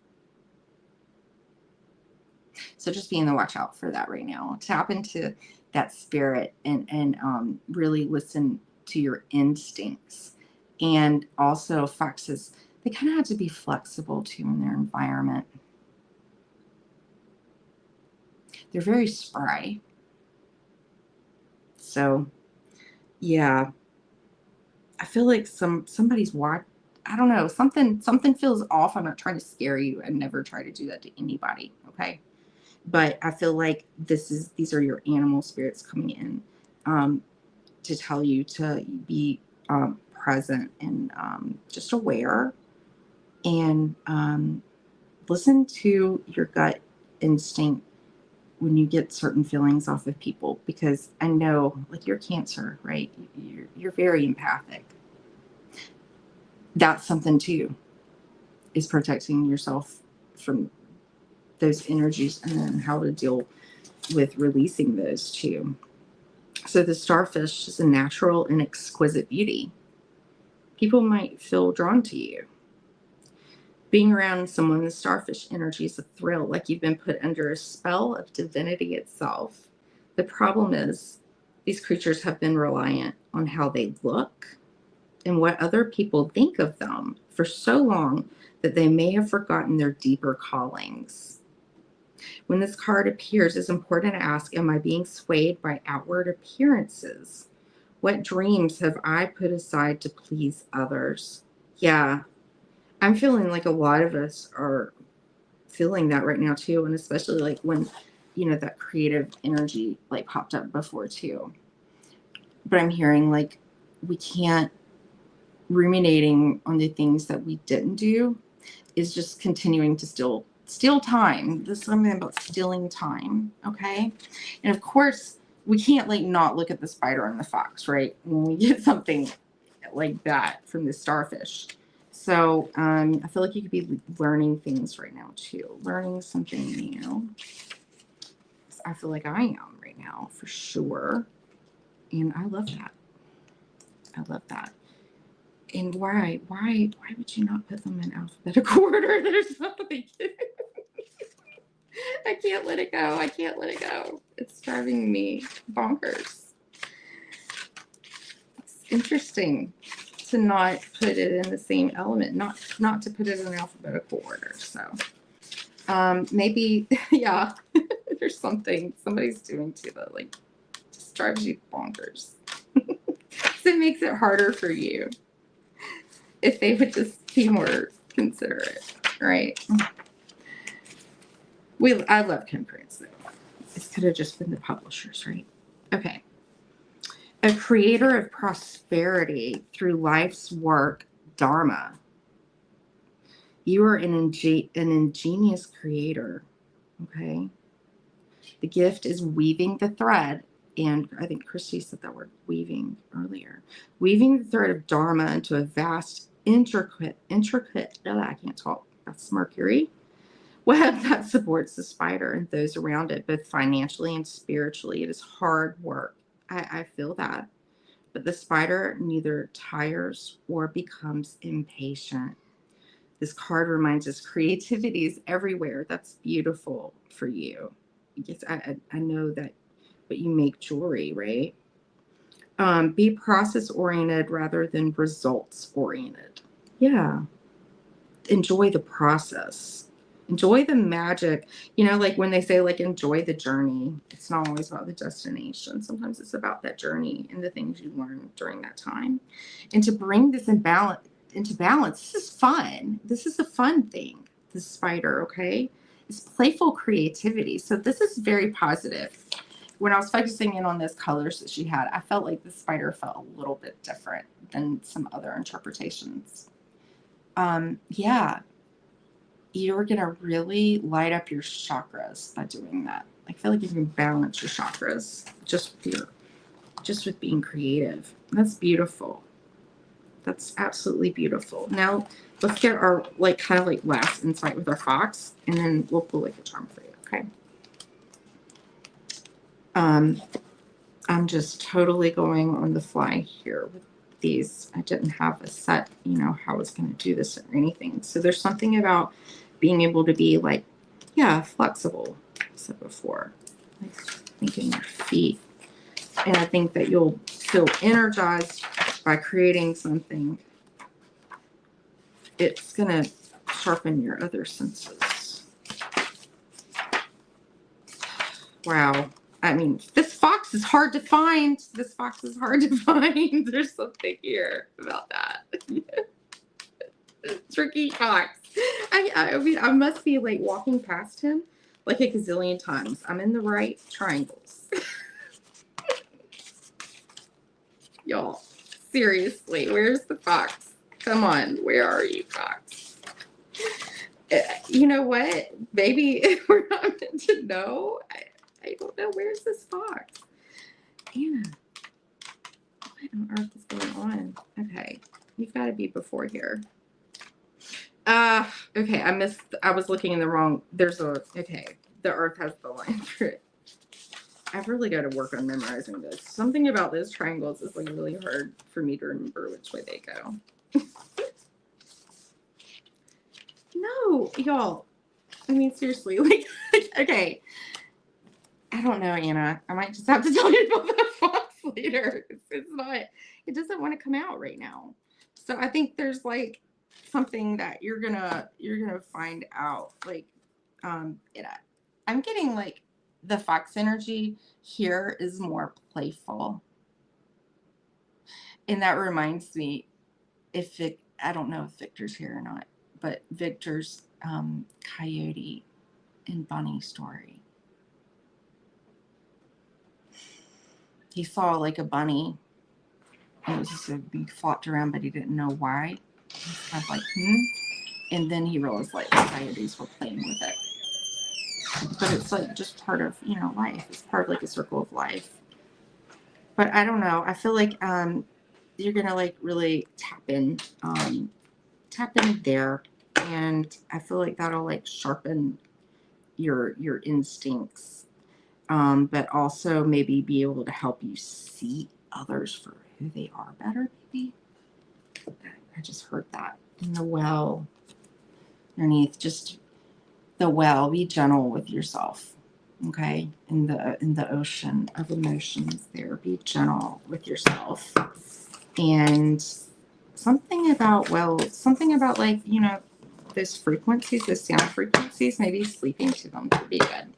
So just be on the watch out for that right now. Tap into that spirit and really listen to your instincts. And also foxes, they kind of have to be flexible too in their environment. They're very spry. So yeah, I feel like somebody's watching. I don't know, something feels off. I'm not trying to scare you. I never try to do that to anybody. Okay. But I feel like these are your animal spirits coming in to tell you to be present and just aware And listen to your gut instinct when you get certain feelings off of people, because I know, like, you're Cancer, right? You're very empathic. That's something too, is protecting yourself from those energies, and then how to deal with releasing those too. So the starfish is a natural and exquisite beauty. People might feel drawn to you. Being around someone with starfish energy is a thrill, like you've been put under a spell of divinity itself. The problem is, these creatures have been reliant on how they look and what other people think of them for so long that they may have forgotten their deeper callings. When this card appears, it's important to ask, am I being swayed by outward appearances? What dreams have I put aside to please others? Yeah, I'm feeling like a lot of us are feeling that right now too. And especially like when, that creative energy like popped up before too. But I'm hearing like we can't, ruminating on the things that we didn't do is just continuing to steal time. This is something about stealing time. Okay. And of course we can't like not look at the spider and the fox, right? When we get something like that from the starfish. So I feel like you could be learning things right now too. Learning something new. I feel like I am right now for sure. And I love that. I love that. And why would you not put them in alphabetical order? There's something. I can't let it go. I can't let it go. It's driving me bonkers. It's interesting to not put it in the same element, not to put it in alphabetical order. So maybe, yeah, there's something somebody's doing to that, like, just drives you bonkers. So it makes it harder for you if they would just be more considerate, right? I love Kim Prince though. This could have just been the publishers, right? Okay. A creator of prosperity through life's work, Dharma. You are an ingenious creator, okay? The gift is weaving the thread, and I think Christy said that word, weaving, earlier. Weaving the thread of Dharma into a vast, intricate, I can't talk, that's Mercury, web that supports the spider and those around it, both financially and spiritually. It is hard work. I feel that. But the spider neither tires or becomes impatient. This card reminds us creativity is everywhere. That's beautiful for you. Yes, I know that, but you make jewelry, right? Be process oriented rather than results oriented. Yeah. Enjoy the process. Enjoy the magic. Like when they say, like, enjoy the journey. It's not always about the destination. Sometimes it's about that journey and the things you learn during that time. And to bring this into balance, this is fun. This is a fun thing, the spider, okay? It's playful creativity. So this is very positive. When I was focusing in on those colors that she had, I felt like the spider felt a little bit different than some other interpretations. Yeah, you're going to really light up your chakras by doing that. I feel like you can balance your chakras just with being creative. That's beautiful. That's absolutely beautiful. Now let's get our kind of last insight with our fox, and then we'll pull a charm for you. Okay. I'm just totally going on the fly here with these. I didn't have a set, how I was going to do this or anything. So there's something about being able to be flexible, I said before, like thinking your feet. And I think that you'll feel energized by creating something. It's going to sharpen your other senses. Wow. I mean, this fox is hard to find. There's something here about that. Tricky fox. I mean, I must be walking past him like a gazillion times. I'm in the right triangles. Y'all, seriously, where's the fox? Come on, where are you, fox? you know what? Maybe we're not meant to know. I don't know. Where's this fox? Anna, what on earth is going on? Okay, you've got to be before here. Okay, I was looking in the wrong, okay, the earth has the line for it. I've really got to work on memorizing this. Something about those triangles is like really hard for me to remember which way they go. No, y'all. I mean, seriously, like, okay. I don't know, Anna. I might just have to tell you about the fox later. It's not, it doesn't want to come out right now. So I think there's like something that you're gonna find out. Like, I'm getting like the fox energy here is more playful. And that reminds me, I don't know if Victor's here or not, but Victor's coyote and bunny story. He saw like a bunny. It was just he flopped around, but he didn't know why. He was kind of like, And then he realized like the coyotes were playing with it. But it's like just part of, life. It's part of like a circle of life. But I don't know. I feel like you're gonna like really tap in there, and I feel like that'll like sharpen your instincts, but also maybe be able to help you see others for who they are better. Maybe I just heard that in the well underneath. Just the well. Be gentle with yourself. Okay, in the ocean of emotions, there. Be gentle with yourself, and something about like those frequencies, those sound frequencies. Maybe sleeping to them would be good.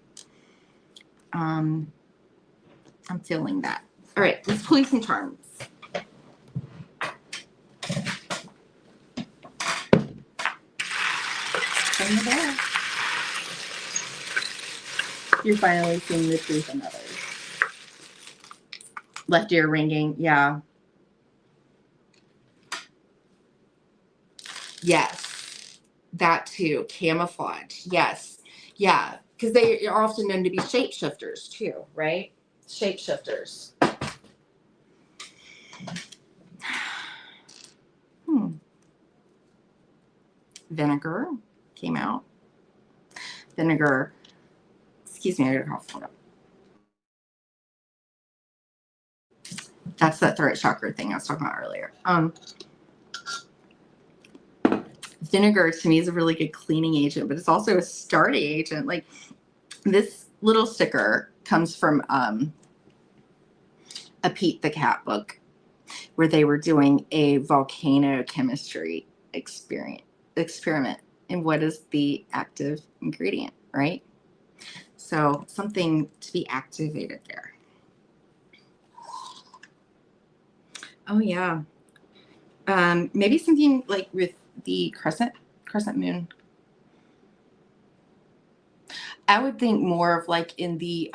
I'm feeling that. All right, let's pull you some charms. Ring the bell. You're finally seeing the truth in others. Left ear ringing, yeah. Yes, that too. Camouflage, yes, yeah, because they are often known to be shapeshifters too, right? Shapeshifters. Vinegar came out. Vinegar. Excuse me, I got a cough. Hold up. That's that throat chakra thing I was talking about earlier. Vinegar to me is a really good cleaning agent, but it's also a starting agent. Like this little sticker comes from a Pete the Cat book where they were doing a volcano chemistry experiment. And what is the active ingredient, right? So something to be activated there. Oh yeah. Maybe something like with the crescent moon. I would think more of like in the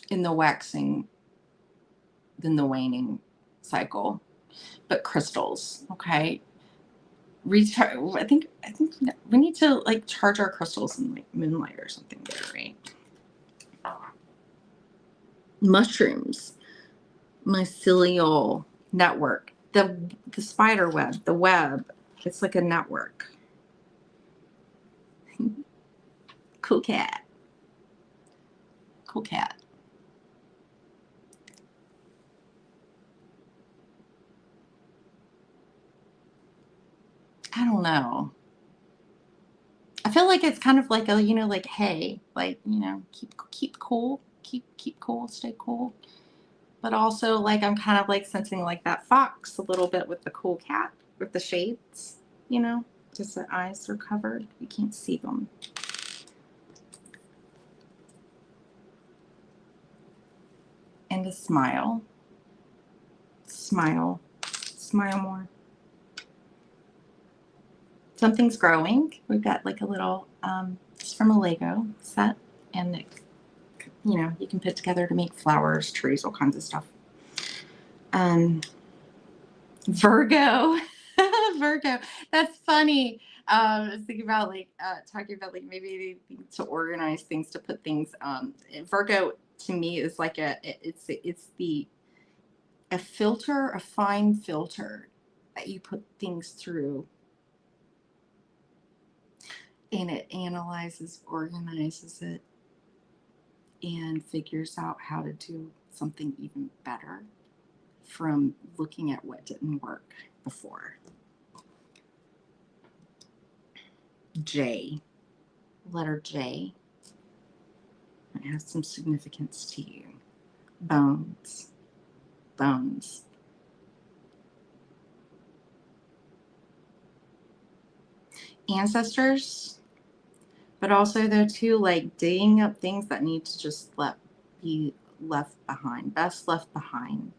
waxing than the waning cycle, but crystals. Okay. Recharge. I think we need to like charge our crystals in like moonlight or something there, right? Mushrooms, mycelial network, the spider web, the web. It's like a network. Cool cat. Cool cat. I don't know. I feel like it's kind of like a, like, hey, like, keep cool, keep cool, stay cool. But also like, I'm kind of like sensing like that fox a little bit with the cool cat with the shades, just the eyes are covered. You can't see them. And a smile. Smile more. Something's growing. We've got like a little, it's from a Lego set, and it, you can put together to make flowers, trees, all kinds of stuff. Virgo. Virgo. That's funny. I was thinking about like talking about like maybe to organize things, to put things. Virgo to me is like it's a filter, a fine filter that you put things through, and it analyzes, organizes it, and figures out how to do something even better from looking at what didn't work before. J, letter J, it has some significance to you. Bones, bones. Ancestors, but also though too, like digging up things that need to just be left behind, best left behind.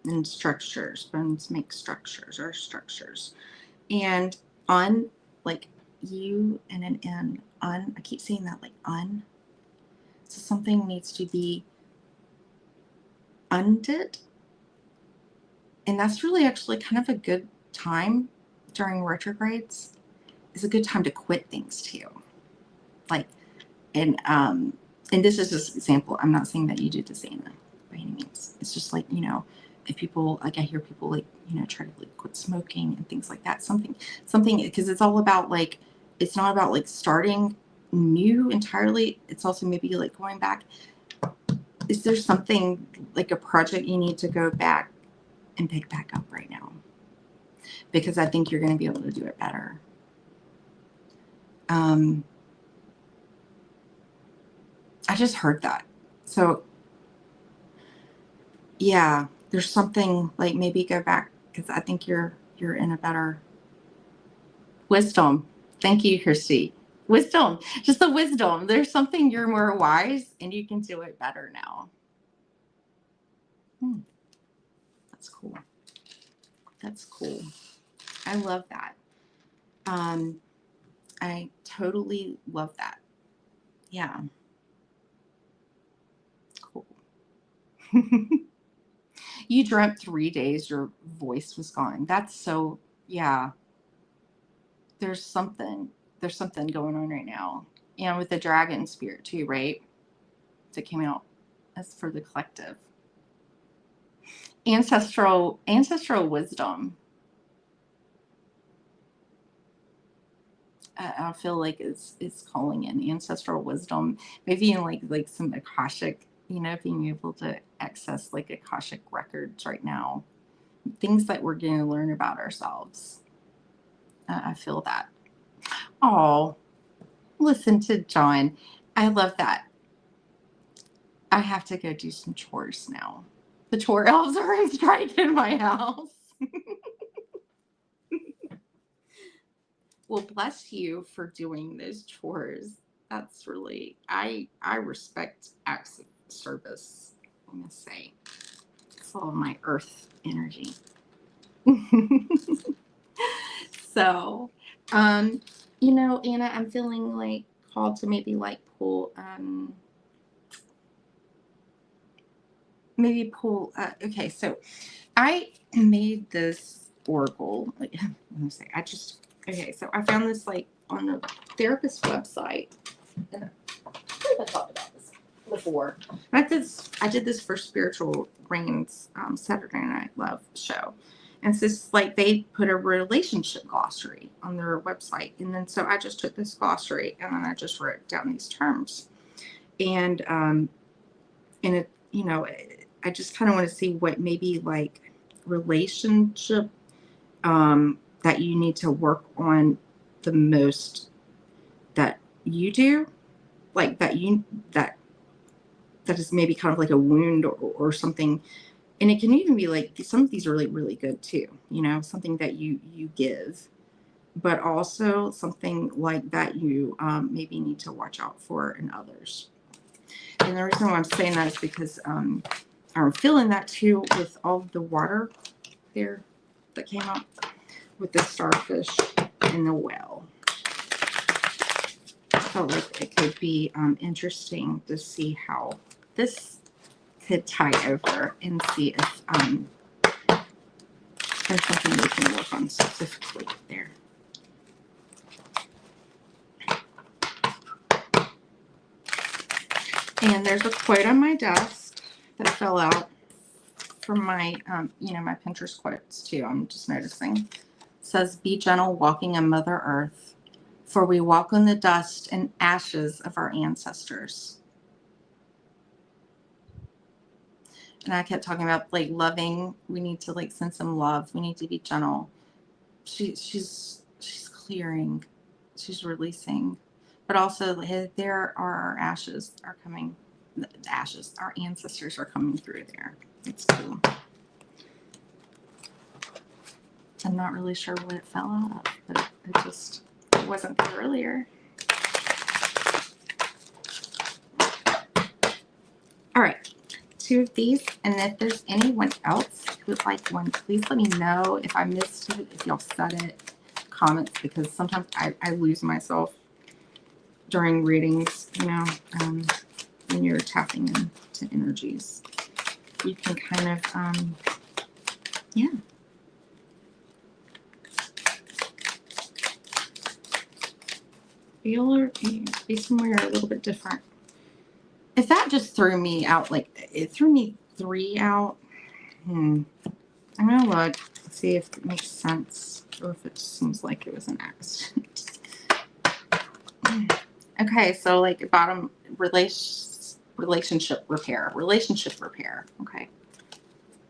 And structures, bones make structures, or structures. And on, like U and an N, on, I keep saying that like un. So something needs to be undid. And that's really actually kind of a good time during retrogrades. It's a good time to quit things too. Like, and this is just an example. I'm not saying that you do this, Anna, by any means. It's just like, you know, if people, like I hear people like, you know, try to like quit smoking and things like that. Something, because it's all about like, it's not about like starting new entirely. It's also maybe like going back. Is there something like a project you need to go back and pick back up right now? Because I think you're going to be able to do it better. I just heard that. So yeah, there's something like maybe go back, because I think you're in a better wisdom. Thank you, Kirsty. Wisdom, just the wisdom. There's something, you're more wise and you can do it better now. That's cool. That's cool. I love that. I totally love that. Yeah. Cool. You dreamt 3 days your voice was gone. That's so, yeah. There's something going on right now. And with the dragon spirit too, right? That came out as for the collective. Ancestral wisdom. I feel like it's calling in ancestral wisdom. Maybe in like some Akashic, you know, being able to access like Akashic records right now. Things that we're going to learn about ourselves. I feel that. Oh, listen to John. I love that. I have to go do some chores now. The chore elves are on strike in my house. Well, bless you for doing those chores. That's really, I respect acts of service, I must say. It's all my earth energy. So, you know, Anna, I'm feeling like called to maybe like pull, okay, so I made this oracle. Like, let me say, okay, so I found this like on the therapist website. And I think I talked about this before. I did this for Spiritual Rain's Saturday Night Love show. And it's just like they put a relationship glossary on their website. And then so I just took this glossary and then I just wrote down these terms. And it, you know, I just kind of want to see what maybe like relationship that you need to work on the most that you do, like that is maybe kind of like a wound or something. And it can even be like some of these are really, really good too, you know, something that you give, but also something like that you maybe need to watch out for in others. And the reason why I'm saying that is because I'm feeling that too with all of the water there that came up with the starfish and the whale. I felt like it could be interesting to see how this could tie over and see if There's something we can work on specifically there. And there's a quote on my desk that fell out from my, my Pinterest quotes too. I'm just noticing. It says, "Be gentle walking on Mother Earth, for we walk on the dust and ashes of our ancestors." And I kept talking about like loving. We need to like send some love. We need to be gentle. She's clearing. She's releasing. But also there are our ashes are coming. The ashes. Our ancestors are coming through there. It's cool. I'm not really sure what it fell out of, but it wasn't there earlier. All right. 2 of these, and if there's anyone else who would like one, please let me know. If I missed it, if y'all said it, comments, because sometimes I lose myself during readings, when you're tapping into energies. You can kind of, be somewhere a little bit different. If that just threw me out, like it threw me 3 out. I'm gonna look, see if it makes sense or if it just seems like it was an accident. Okay, so like bottom relationship repair. Okay,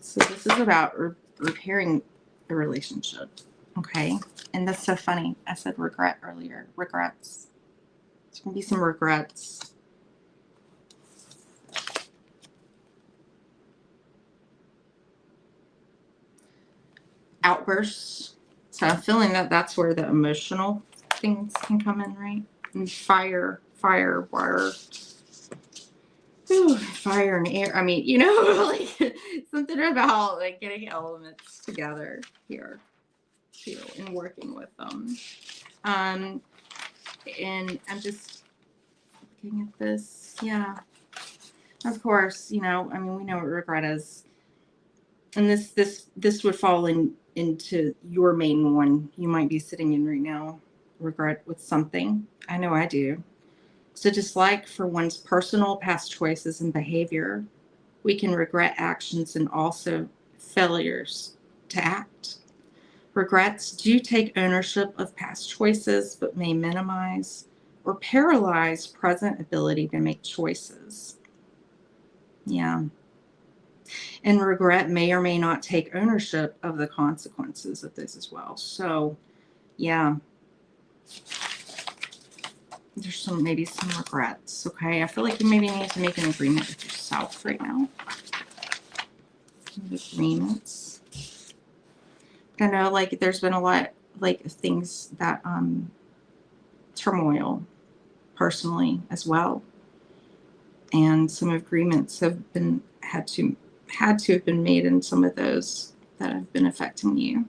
so this is about repairing the relationship. Okay, and that's so funny. I said regret earlier. Regrets. There's gonna be some regrets. Outbursts. So I'm feeling that that's where the emotional things can come in, right? And fire, water. Ooh, fire and air. I mean, like something about like getting elements together here too and working with them. And I'm just looking at this. Yeah. Of course, we know what regret is. And this would fall into your main one you might be sitting in right now. Regret with something. I know I do. So dislike for one's personal past choices and behavior. We can regret actions and also failures to act. Regrets do take ownership of past choices, but may minimize or paralyze present ability to make choices. Yeah. And regret may or may not take ownership of the consequences of this as well. So, yeah. There's maybe some regrets, okay? I feel like you maybe need to make an agreement with yourself right now. Agreements. I know, like, there's been a lot, like, of things that, turmoil personally as well. And some agreements have had to have been made in some of those that have been affecting you.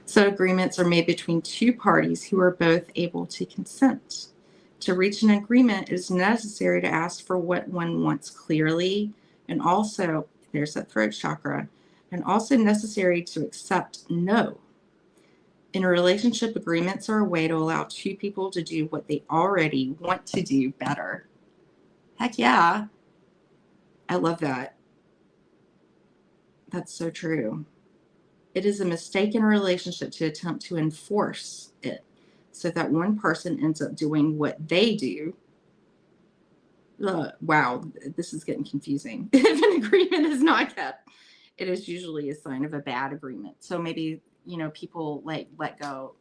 So agreements are made between 2 parties who are both able to consent. To reach an agreement, it is necessary to ask for what one wants clearly, and also, there's that throat chakra, and also necessary to accept no. In a relationship, agreements are a way to allow 2 people to do what they already want to do better. Heck yeah. I love that. That's so true. It is a mistake in a relationship to attempt to enforce it so that one person ends up doing what they do. Wow, this is getting confusing. If an agreement is not kept, it is usually a sign of a bad agreement. So maybe, people let go,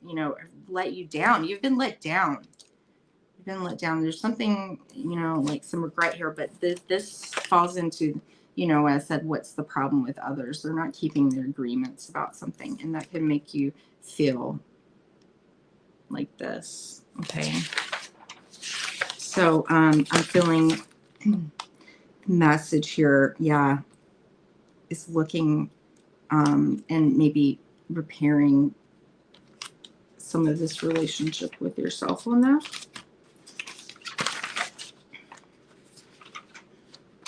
let you down. You've been let down. There's something, like some regret here, but this falls into, as I said, what's the problem with others? They're not keeping their agreements about something, and that can make you feel like this. Okay. So I'm feeling message here, is looking and maybe repairing some of this relationship with yourself on that.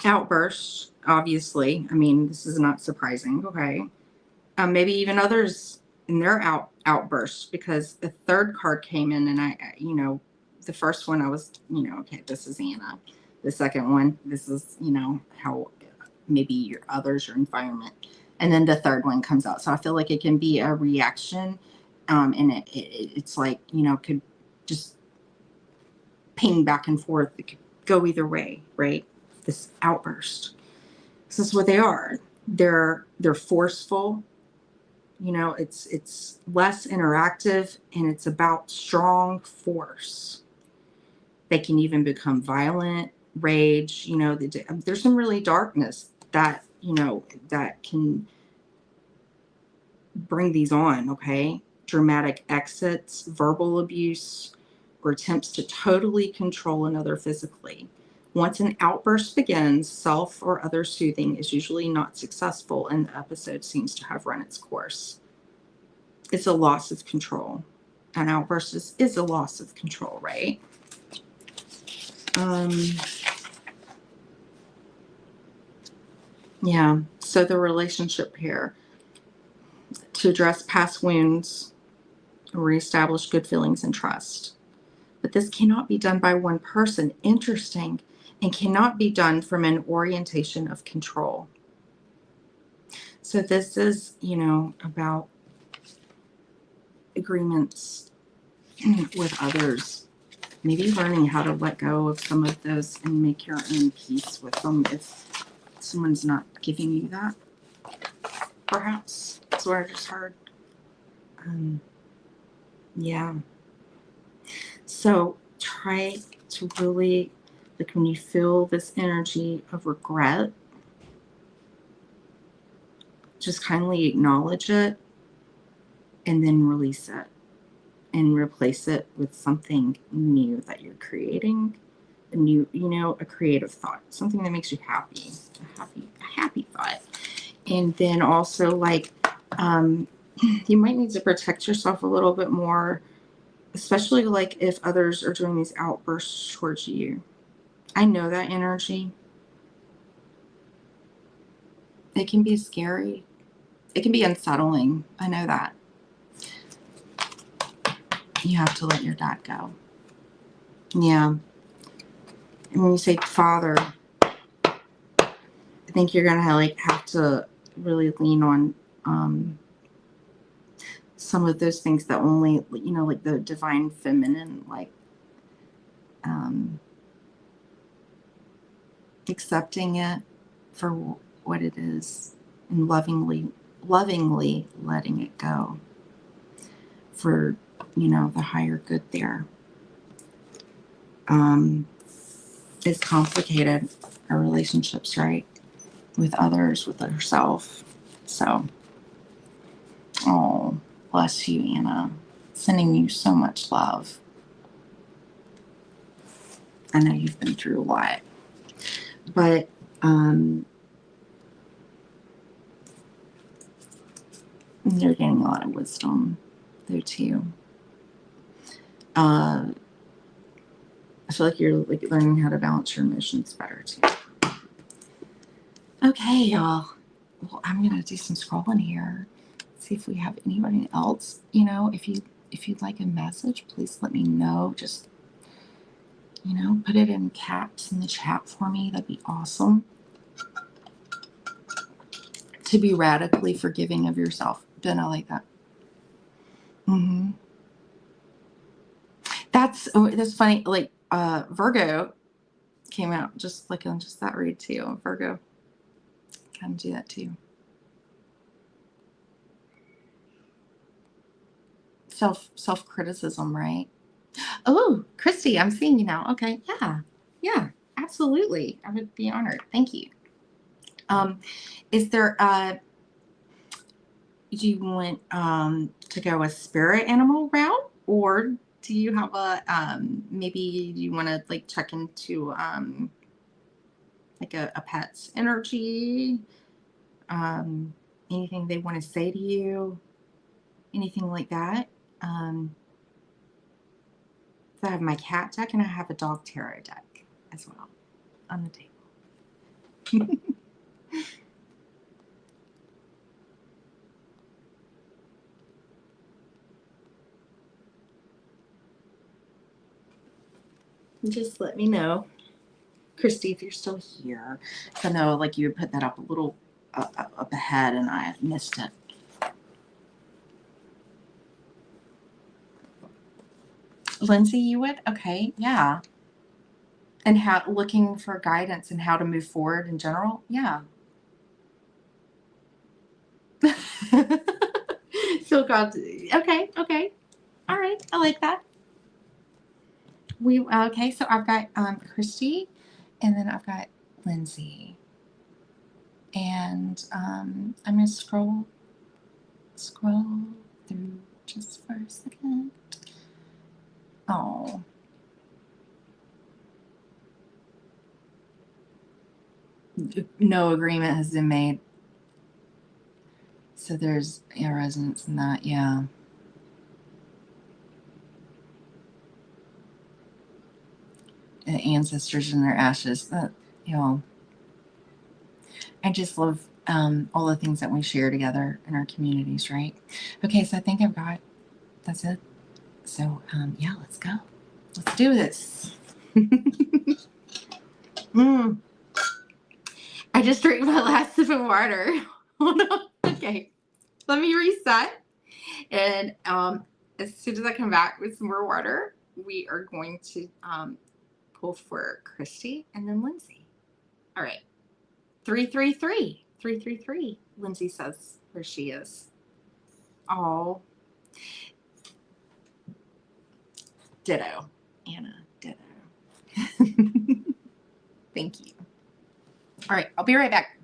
Outbursts, obviously. I mean, this is not surprising, okay? Maybe even others in their outbursts, because the third card came in, and the first one I was, okay, this is Anna. The second one, this is, how maybe your others, your environment. And then the third one comes out. So I feel like it can be a reaction. And it's like, could just ping back and forth. It could go either way, right? This outburst. This is what they are. They're forceful. It's less interactive, and it's about strong force. They can even become violent, rage. There's some really darkness that that can bring these on. Okay, dramatic exits, verbal abuse, or attempts to totally control another physically. Once an outburst begins, self or other soothing is usually not successful, and the episode seems to have run its course. It's a loss of control. An outburst is a loss of control, right? Yeah. So the relationship here, to address past wounds, reestablish good feelings and trust. But this cannot be done by one person. Interesting. And cannot be done from an orientation of control. So this is, about agreements with others. Maybe learning how to let go of some of those and make your own peace with them if someone's not giving you that. Perhaps. That's what I just heard. Yeah. So try to really, like, when you feel this energy of regret, just kindly acknowledge it and then release it and replace it with something new that you're creating. A new, a creative thought, something that makes you happy, a happy thought. And then also, like, you might need to protect yourself a little bit more, especially like if others are doing these outbursts towards you. I know that energy. It can be scary. It can be unsettling. I know that. You have to let your dad go. Yeah. And when you say father, I think you're going to have to really lean on some of those things that only, like the divine feminine, like accepting it for what it is and lovingly letting it go for, the higher good there. It's complicated, our relationships, right? With others, with ourselves. So, oh, bless you, Anna. Sending you so much love. I know you've been through a lot. But you're getting a lot of wisdom there too. I feel like you're learning how to balance your emotions better too. Okay, y'all. Well, I'm gonna do some scrolling here. See if we have anybody else. If you'd like a message, please let me know. Just put it in caps in the chat for me. That'd be awesome. To be radically forgiving of yourself. Don't I like that? That's funny. Like Virgo came out just like on just that read too. Virgo kind of do that too. Self criticism, right? Oh, Christy, I'm seeing you now. Okay, yeah, absolutely. I would be honored. Thank you. Is there do you want to go a spirit animal route, or do you have a maybe you want to like check into like a pet's energy, anything they want to say to you, anything like that? So I have my cat deck and I have a dog tarot deck as well on the table. just let me know. Christy, if you're still here. I know like you would put that up a little up ahead and I missed it. Lindsay, you would? Okay, yeah. And how looking for guidance and how to move forward in general? Yeah. So God, okay. All right, I like that. Okay, so I've got Christy, and then I've got Lindsay. And I'm gonna scroll through just for a second. Oh. No agreement has been made. So there's a resonance in that, yeah. The ancestors in their ashes. You know, I just love all the things that we share together in our communities, right? Okay, so I think that's it. So yeah, let's go. Let's do this. I just drank my last sip of water. Oh no. Okay, let me reset. And as soon as I come back with some more water, we are going to pull for Christy and then Lindsay. All right. 333. 333. Lindsay says where she is. Oh. Ditto. Anna, ditto. Thank you. All right. I'll be right back.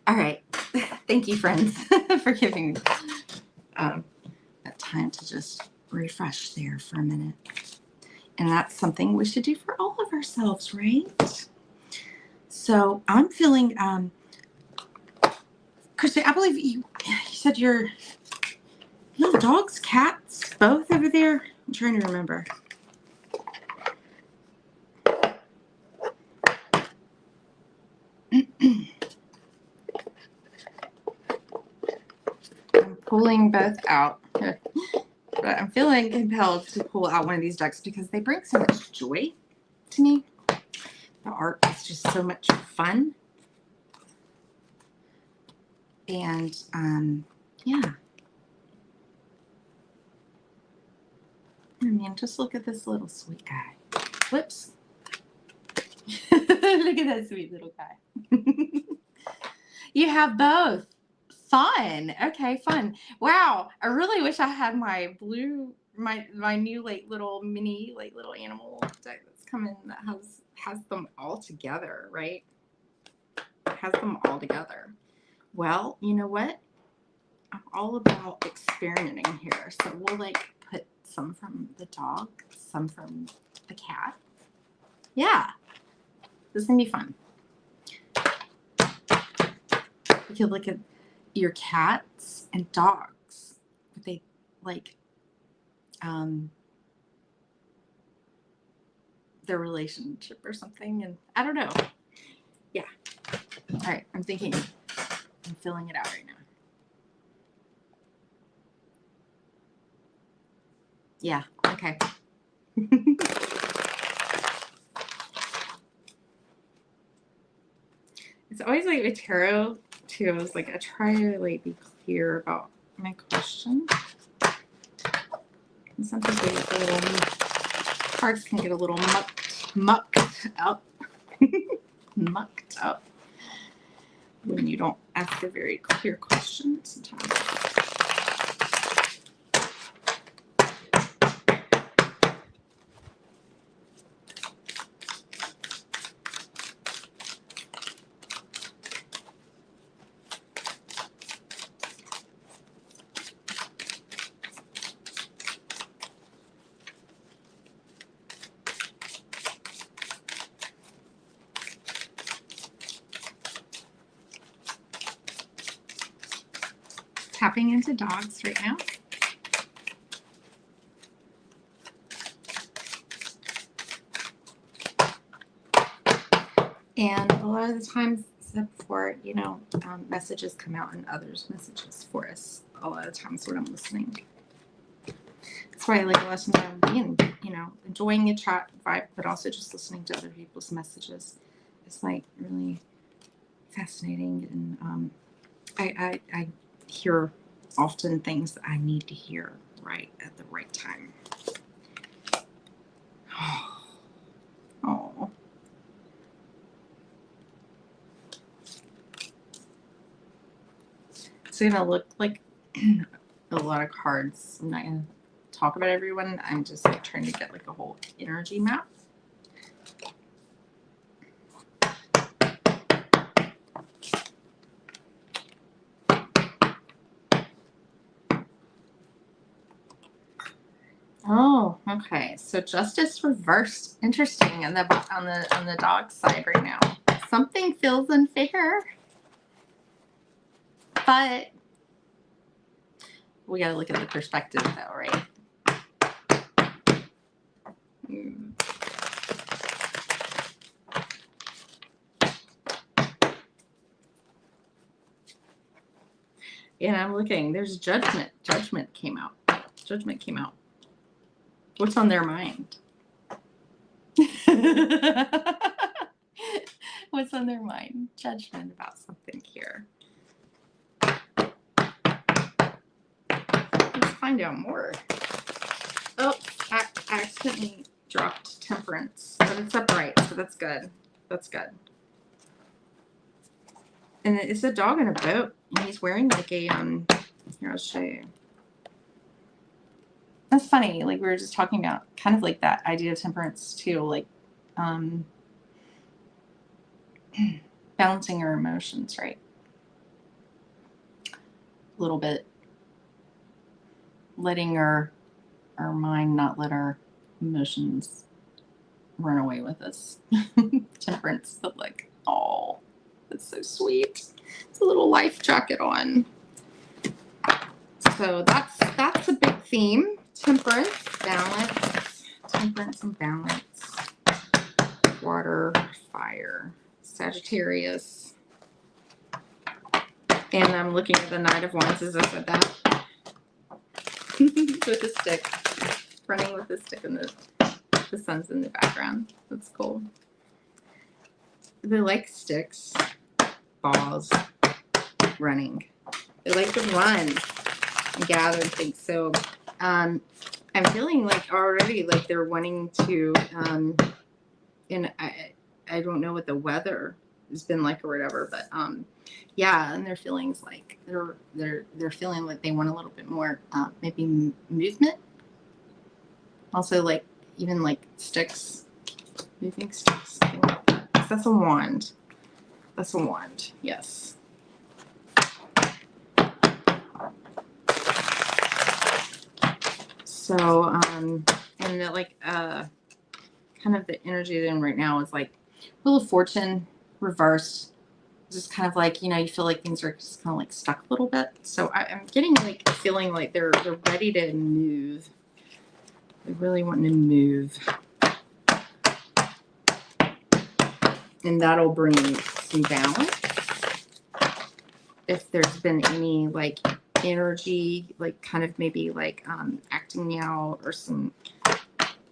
All right. Thank you, friends, for giving me that time to just refresh there for a minute. And that's something we should do for all of ourselves, right? So I'm feeling, Christy, I believe you said you have dogs, cats, both over there. I'm trying to remember. I'm pulling both out. But I'm feeling compelled to pull out one of these decks because they bring so much joy to me. The art is just so much fun. And yeah. I mean, just look at this little sweet guy. Whoops. Look at that sweet little guy. You have both. Fun. Okay, fun. Wow. I really wish I had my blue, my new like little mini like little animal deck that's coming that has them all together, right? has them all together. Well, you know what? I'm all about experimenting here. So we'll like put some from the dog, some from the cat. Yeah, this is gonna be fun. You could look at your cats and dogs. They like their relationship or something, and I don't know. Yeah. All right, I'm filling it out right now. Yeah, okay. It's always like with tarot too. I was like, I try to like be clear about my question. And sometimes they get a little, cards can get a little mucked up. Mucked up when you don't ask a very clear question sometimes. Tapping into dogs right now. And a lot of the times, except before, you know, messages come out and others' messages for us. A lot of times when I'm listening. That's why I like a lesson of being, you know, enjoying a chat vibe, but also just listening to other people's messages. It's like really fascinating, and I hear often things that I need to hear right at the right time. Oh. It's going to look like a lot of cards. I'm not going to talk about everyone. I'm just like trying to get like a whole energy map. Oh, okay. So justice reversed. Interesting. On the dog side right now. Something feels unfair. But we got to look at the perspective though, right? And I'm looking, there's judgment. Judgment came out. Judgment came out. What's on their mind? What's on their mind? Judgment about something here. Let's find out more. Oh, I accidentally dropped temperance, but it's upright, so that's good. That's good. And it's a dog in a boat, and he's wearing like a here, I'll show you. That's funny. Like we were just talking about, kind of like that idea of temperance too, like balancing our emotions, right? A little bit, letting our mind not let our emotions run away with us. Temperance, but like, oh, that's so sweet. It's a little life jacket on. So that's a big theme. Temperance, balance, temperance and balance. Water, fire, Sagittarius. And I'm looking at the Knight of Wands as I said that. With a stick. Running with a stick, and the sun's in the background. That's cool. They like sticks, balls, running. They like to run and gather things. So I'm feeling like already like they're wanting to, and I don't know what the weather has been like or whatever, but yeah, and their feelings like they're feeling like they want a little bit more maybe movement. Also, like even like sticks, moving sticks, something like that. 'Cause that's a wand. That's a wand. Yes. So, and the, like, kind of the energy then right now is like Wheel of Fortune reversed. Just kind of like, you know, you feel like things are just kind of like stuck a little bit. So I'm getting like feeling like they're ready to move. They're really wanting to move. And that'll bring some balance. If there's been any like energy, like kind of maybe like acting out or some,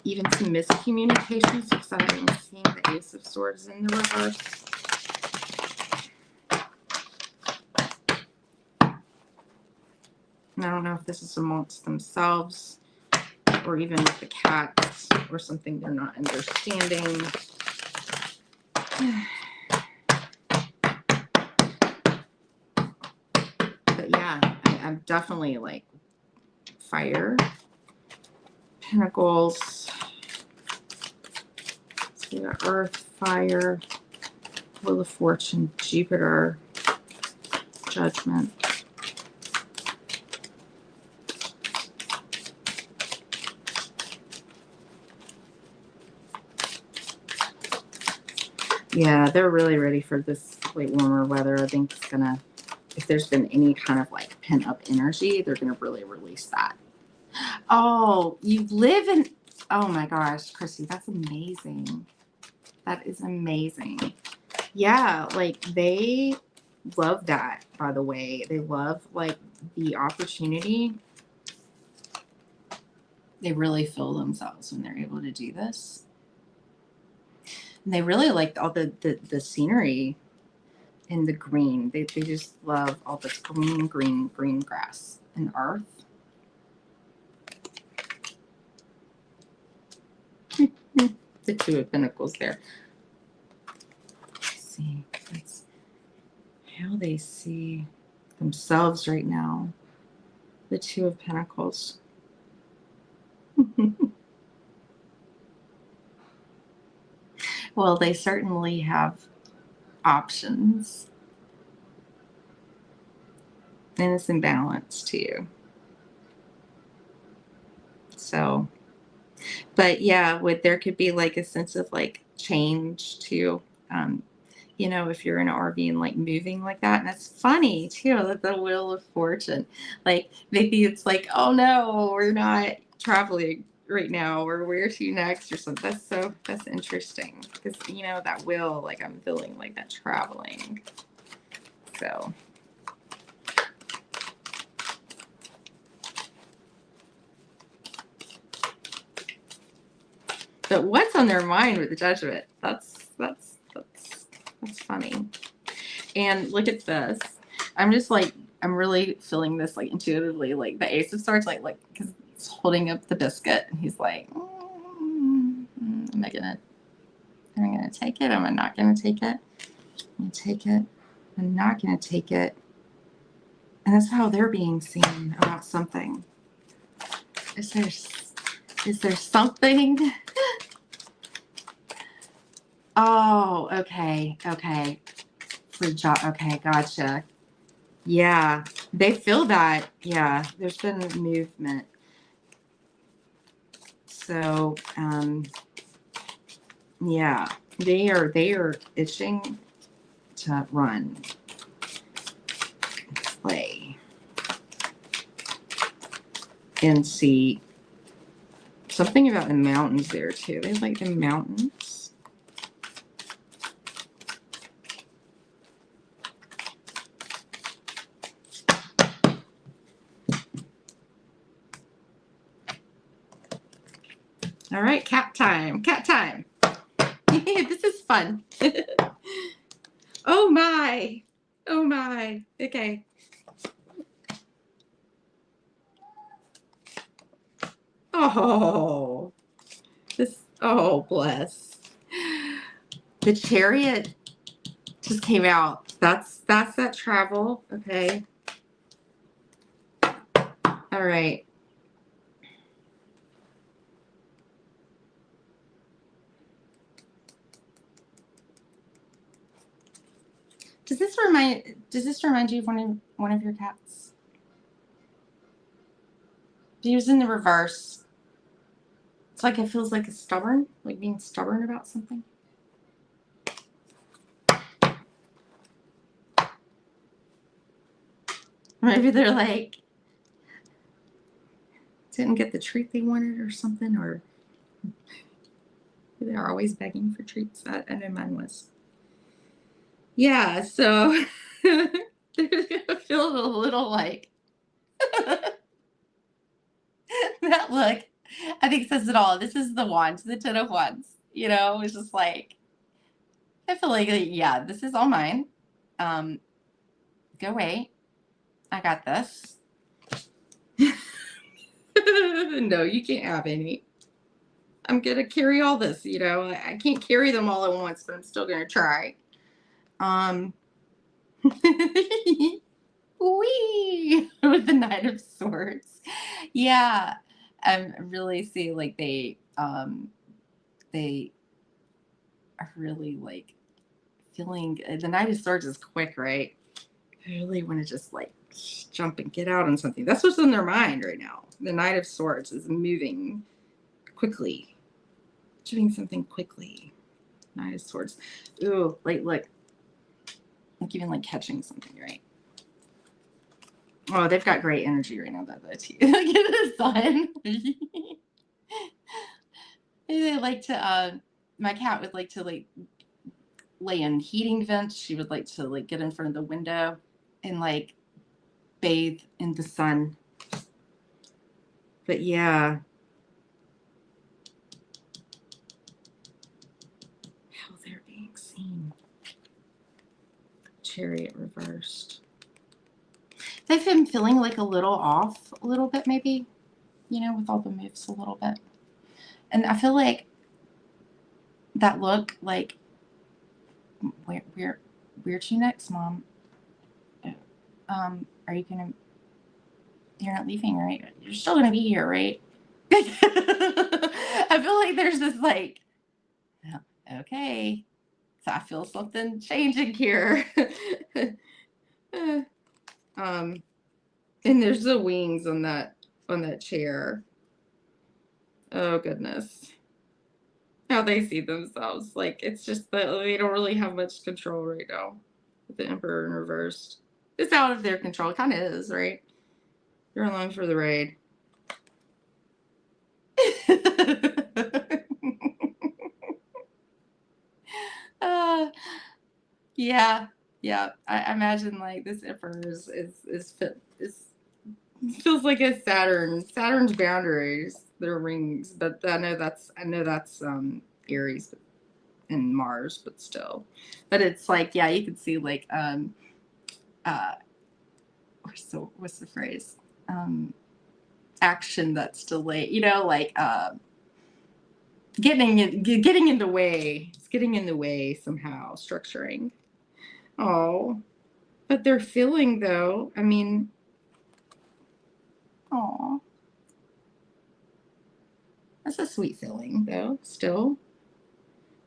even some miscommunications, because I'm seeing the Ace of Swords in the reverse. And I don't know if this is amongst themselves or even with the cats or something they're not understanding. But yeah, I'm definitely like fire, pentacles. So we got earth, fire, Wheel of Fortune, Jupiter, judgment. Yeah, they're really ready for this like warmer weather. I think it's gonna, if there's been any kind of like pent up energy, they're gonna really release that. Oh, you live in, oh my gosh, Christy, that's amazing. That is amazing. Yeah, like they love that, by the way. They love like the opportunity. They really feel themselves when they're able to do this. And they really like all the scenery and the green. They just love all this green grass and earth. The Two of Pentacles there. Let's see. That's how they see themselves right now. The Two of Pentacles. Well, they certainly have options. And it's in balance too. So, but yeah, there could be like a sense of like change too. You know, if you're in an RV and like moving like that, and that's funny too, that the Wheel of Fortune, like maybe it's like, oh no, we're not traveling right now, or where to next or something. That's interesting, because you know that wheel, like I'm feeling like that traveling. So. But what's on their mind with the Judgment? That's funny. And look at this. I'm just like, I'm really feeling this like intuitively, like the Ace of Swords, like because he's holding up the biscuit and he's like, am I gonna take it? Am I not gonna take it? I'm gonna take it. I'm not gonna take it. And that's how they're being seen about something. Is there something? Oh, okay. For job. Okay, gotcha. Yeah, they feel that. Yeah, there's been movement. So, yeah, they are itching to run, play, and see. Something about the mountains there too. They like the mountains. All right, cat time. Cat time. This is fun. Oh my. Oh my. Okay. Oh. Oh, bless. The Chariot just came out. That's that travel. Okay. All right. Does this remind you of one of your cats? He was in the reverse. It's like it feels like it's stubborn, like being stubborn about something. Maybe they're like didn't get the treat they wanted or something, or they're always begging for treats. I know mine was. Yeah, so they're feeling a little like that look. I think says it all. This is the wands, the Ten of Wands. You know, it's just like I feel like yeah, this is all mine. Go away. I got this. No, you can't have any. I'm gonna carry all this, you know. I can't carry them all at once, but I'm still gonna try. Wee with the Knight of Swords. Yeah. I really see like they are really like feeling the Knight of Swords is quick, right? I really want to just like jump and get out on something. That's what's in their mind right now. The Knight of Swords is moving quickly, doing something quickly. Knight of Swords. Ooh, like look, like even like catching something, right? Oh, they've got great energy right now. That look at the sun. They like to. My cat would like to like lay in heating vents. She would like to like get in front of the window and like bathe in the sun. But yeah. How they're being seen. Chariot reversed. They've been feeling like a little off a little bit maybe, you know, with all the moves a little bit. And I feel like that look like where to next, Mom? Are you gonna? You're not leaving, right? You're still gonna be here, right? I feel like there's this like, okay, so I feel something changing here. And there's the wings on that chair. Oh goodness. How they see themselves. Like it's just that they don't really have much control right now with the Emperor in reverse. It's out of their control. It kind of is, right? You're along for the ride. Yeah. I imagine like this Emperor is feels like a Saturn's boundaries, their rings, but I know that's Aries and Mars, but still. But it's like, yeah, you can see like what's the phrase? Action that's delayed, you know, like getting in the way. It's getting in the way somehow, structuring. Oh. But they're feeling though, I mean, oh. That's a sweet feeling though, still.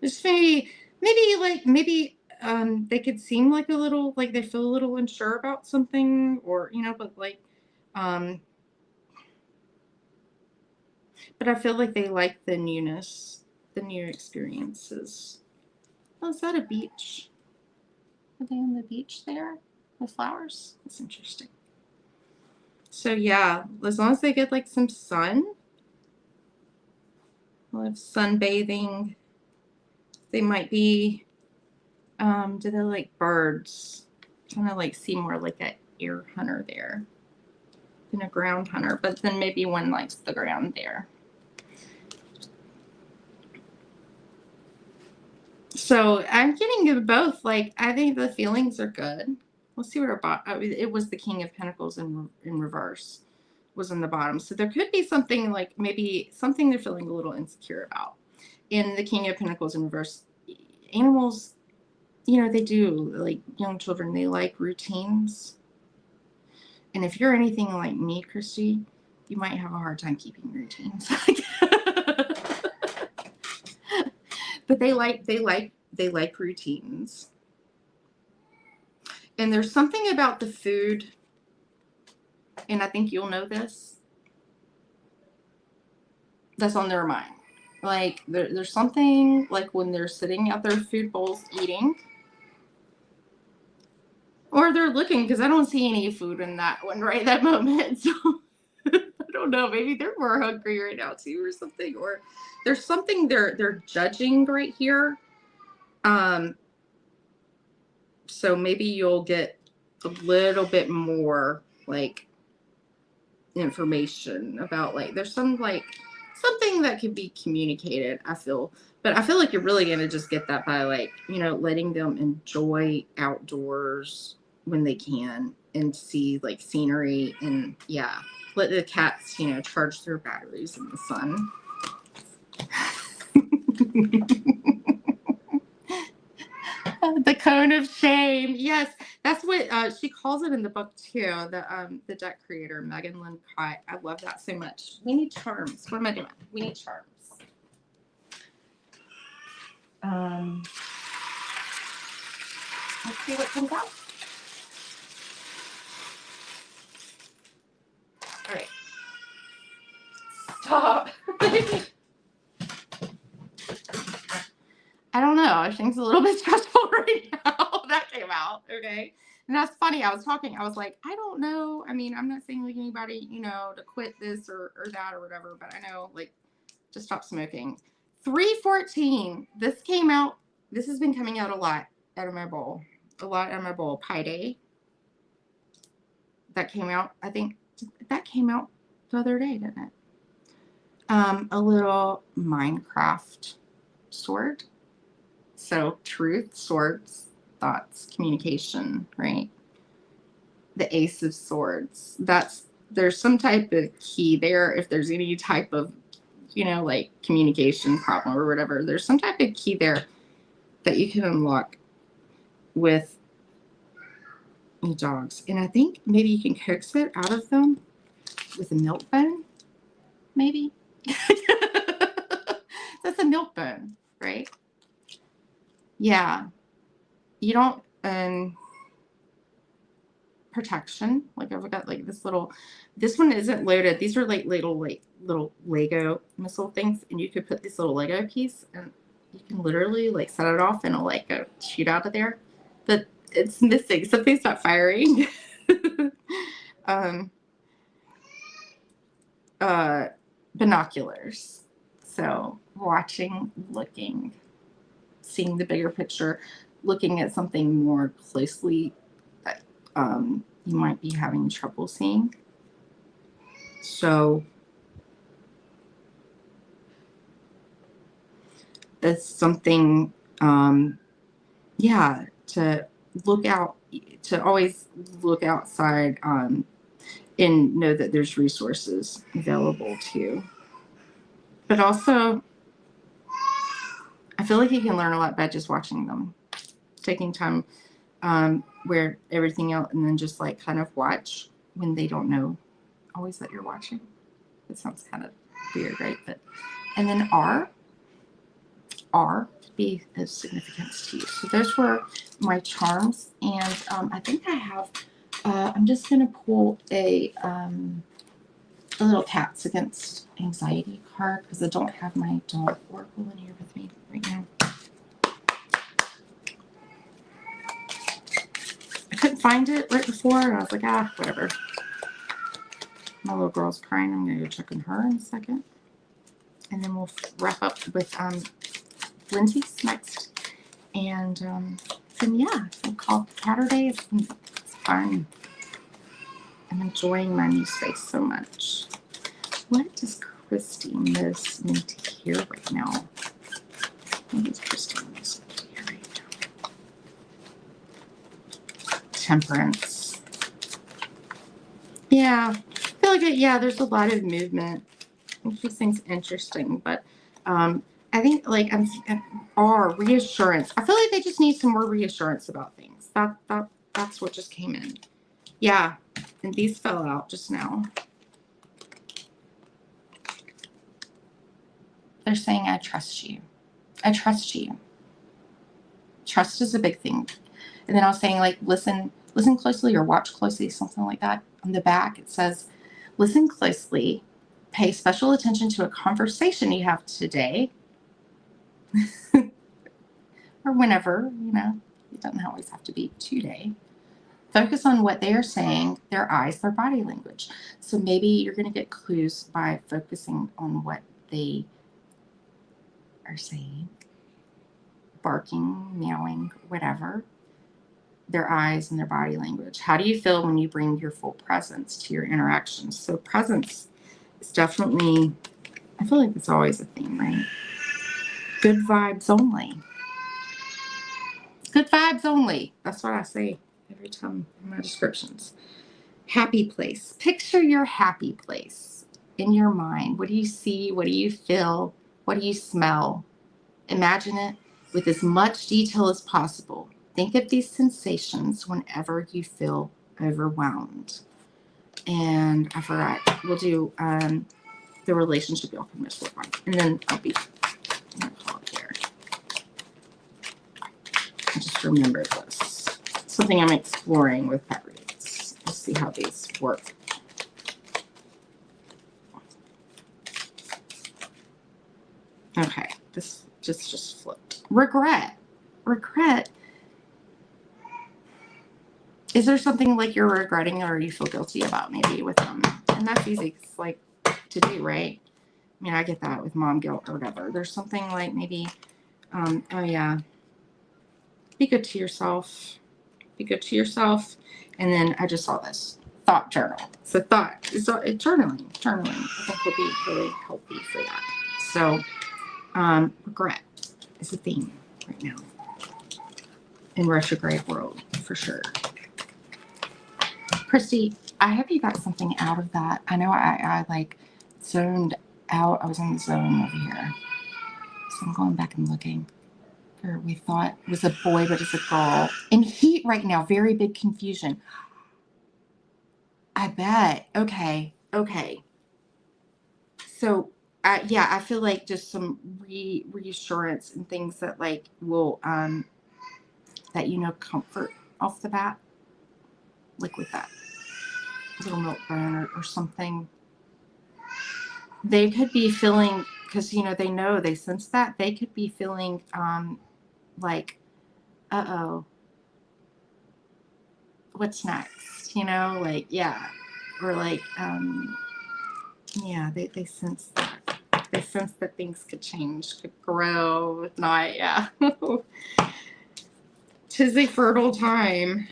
Just maybe they could seem like a little like they feel a little unsure about something, or you know, but like but I feel like they like the newness, the new experiences. Oh, is that a beach? Are they on the beach there with flowers? That's interesting. So yeah, as long as they get like some sun, we'll have sunbathing. They might be, do they like birds? Kind of like see more like an air hunter there than a ground hunter, but then maybe one likes the ground there. So I'm getting both. Like, I think the feelings are good. Let's see what our it was the King of Pentacles in reverse was in the bottom. So there could be something like maybe something they're feeling a little insecure about. In the King of Pentacles in reverse, animals, you know, they do, like young children, they like routines. And if you're anything like me, Christy, you might have a hard time keeping routines. But they like routines. And there's something about the food, and I think you'll know this, that's on their mind. Like there's something like when they're sitting at their food bowls eating, or they're looking, because I don't see any food in that one right that moment. So I don't know, maybe they're more hungry right now too or something, or there's something they're judging right here. So maybe you'll get a little bit more like information about, like, there's some like something that could be communicated, I feel. But I feel like you're really going to just get that by, like, you know, letting them enjoy outdoors when they can and see like scenery, and yeah, let the cats, you know, charge their batteries in the sun. The cone of shame. Yes, that's what she calls it in the book too. The deck creator, Megan Lynn Cott. I love that so much. We need charms. What am I doing? We need charms. Let's see what comes out. All right. Stop. I don't know. I think it's a little bit stressful right now. That came out. Okay. And that's funny. I was like, I don't know. I mean, I'm not saying like anybody, you know, to quit this or that or whatever, but I know, like, to stop smoking. 314. This came out. This has been coming out a lot out of my bowl. A lot out of my bowl. Pi Day. That came out. I think that came out the other day, didn't it? A little Minecraft sword. So truth, swords, thoughts, communication, right? The Ace of Swords. There's some type of key there. If there's any type of, you know, like communication problem or whatever, there's some type of key there that you can unlock with dogs. And I think maybe you can coax it out of them with a milk bone, maybe. That's a milk bone, right? Yeah. You don't, protection. Like I've got like this one isn't loaded. These are like little Lego missile things. And you could put this little Lego piece and you can literally like set it off and it'll like go shoot out of there. But it's missing. Something's not firing. Binoculars. So watching, looking, seeing the bigger picture, looking at something more closely that you might be having trouble seeing. So that's something, yeah, to look out, to always look outside and know that there's resources available to you. But also, I feel like you can learn a lot by just watching them, taking time where everything else, and then just like kind of watch when they don't know always that you're watching. It sounds kind of weird, right? But and then R could be of significance to you. So those were my charms, and I think I have. I'm just gonna pull a little Cats Against Anxiety card because I don't have my dog oracle in here with me right now. I couldn't find it right before, and I was like, whatever. My little girl's crying. I'm gonna go check on her in a second, and then we'll wrap up with Lindsay's next. And then yeah, we'll call Caturday. It's fun. I'm enjoying my new space so much. What does Christy most need to hear right now? What does Christy most need to hear right now? Temperance. Yeah, I feel like there's a lot of movement. I think this thing's interesting, but I think like reassurance. I feel like they just need some more reassurance about things. That's what just came in. Yeah, and these fell out just now. They're saying, I trust you. I trust you. Trust is a big thing. And then I was saying, like, listen listen closely or watch closely, something like that. On the back, it says, listen closely, pay special attention to a conversation you have today. Or whenever, you know, it doesn't always have to be today. Focus on what they are saying, their eyes, their body language. So maybe you're going to get clues by focusing on what they are saying, barking, meowing, whatever, their eyes and their body language. How do you feel when you bring your full presence to your interactions? So presence is definitely, I feel like it's always a theme, right? Good vibes only. Good vibes only. That's what I say every time in my descriptions. Happy place. Picture your happy place in your mind. What do you see? What do you feel? What do you smell? Imagine it with as much detail as possible. Think of these sensations whenever you feel overwhelmed. And I forgot, we'll do the relationship y'all can most work on. And then I'll be going to call it there. I just remembered this. Something I'm exploring with pet reads. Let's see how these work. Okay, this just flipped. Regret. Regret. Is there something like you're regretting or you feel guilty about maybe with them? And that's easy, it's like to do, right? I mean, I get that with mom guilt or whatever. There's something like maybe, oh yeah, be good to yourself. Be good to yourself. And then I just saw this thought journal. So journaling I think will be really healthy for that. So regret is a theme right now in retrograde world for sure. Christy, I hope you got something out of that. I know I like zoned out. I was in the zone over here. So I'm going back and looking. Or we thought it was a boy, but it's a girl. In heat right now, very big confusion. I bet. Okay. So, yeah, I feel like just some reassurance and things that like will, that, you know, comfort off the bat. Like with that little milk bone or something. They could be feeling, because, you know, they sense that. They could be feeling like, uh-oh, what's next? You know, like, yeah. Or like, yeah, they sense that. They sense that things could change, could grow, not, yeah. 'Tis a fertile time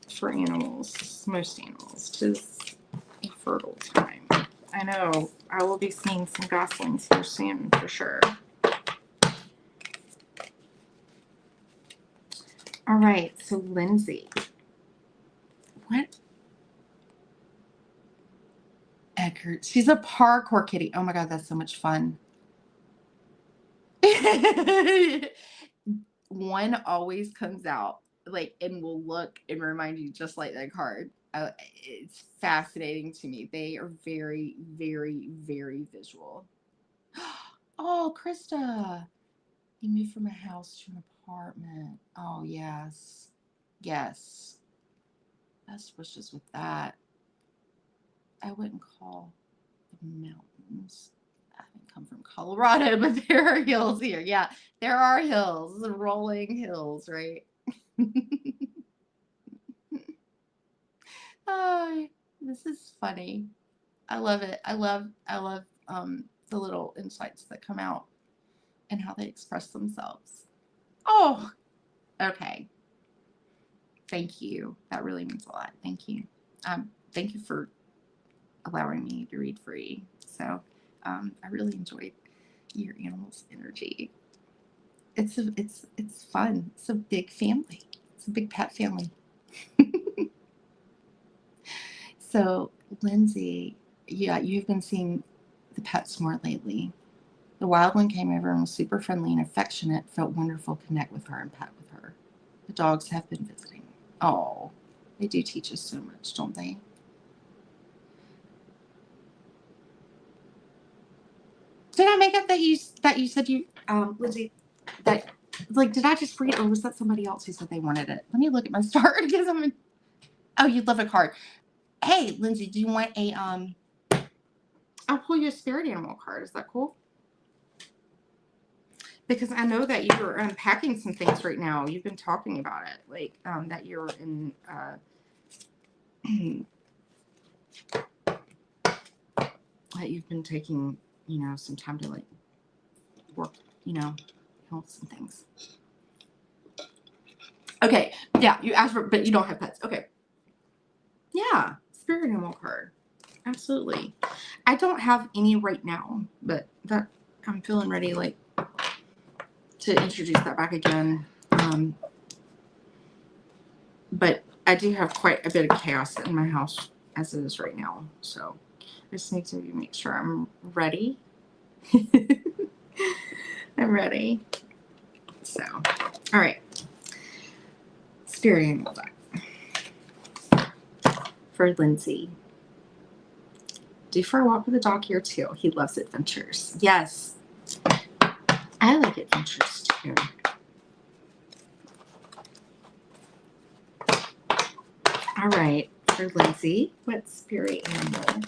for animals, most animals. 'Tis a fertile time. I know. I will be seeing some goslings here soon, for sure. All right, so Lindsay. What? Eckert. She's a parkour kitty. Oh my God, that's so much fun. One always comes out like and will look and remind you just like that card. It's fascinating to me. They are very, very, very visual. Oh, Krista, you moved from a house to an apartment. Oh, yes. Yes. Best wishes with that. I wouldn't call the mountains. I haven't come from Colorado, but there are hills here. Yeah, there are hills, rolling hills, right? Oh, this is funny. I love it. I love the little insights that come out and how they express themselves. Oh, okay. Thank you. That really means a lot. Thank you. Thank you for allowing me to read free. So I really enjoyed your animal's energy. It's fun. It's a big family. It's a big pet family. So Lindsay, yeah, you've been seeing the pets more lately. The wild one came over and was super friendly and affectionate. Felt wonderful to connect with her and pet with her. The dogs have been visiting. Oh, they do teach us so much, don't they? Did I make up that you said you Lindsay, that Like, did I just read, or was that somebody else who said they wanted it? Let me look at my start because I'm in, oh, you'd love a card. Hey, Lindsay, do you want a, I'll pull you a spirit animal card. Is that cool? Because I know that you're unpacking some things right now. You've been talking about it, like, that you're in, that you've been taking, you know, some time to, like, work, you know, heal some things. Okay, yeah, you asked for, but you don't have pets. Okay. Yeah, spirit animal card. Absolutely. I don't have any right now, but that I'm feeling ready, like, to introduce that back again. But I do have quite a bit of chaos in my house as it is right now. So I just need to make sure I'm ready. I'm ready. So, all right. Spirit animal deck for Lindsay. Do for a walk with the dog here too. He loves adventures. Yes. I like adventures too. All right. For Lindsay, what spirit animal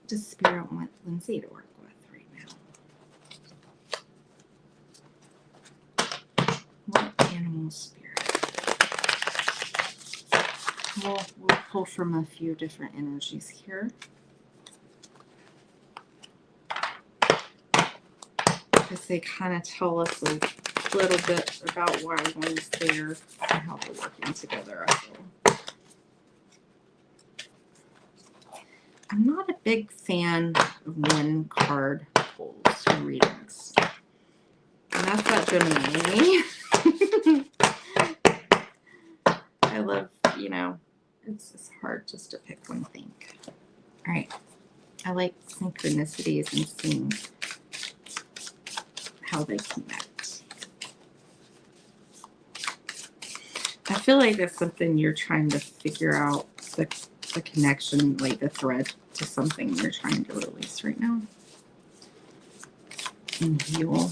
does Spirit want Lindsay to work with right now? What animal spirit? We'll pull from a few different energies here. Because they kind of tell us a little bit about why one's there and how they're working together, I feel. I'm not a big fan of one card pulls or readings. And that's that Gemini in me. I love, you know, it's hard just to pick one thing. All right. I like synchronicities and seeing how they connect. I feel like that's something you're trying to figure out, the connection, like the thread to something you're trying to release right now. And heal.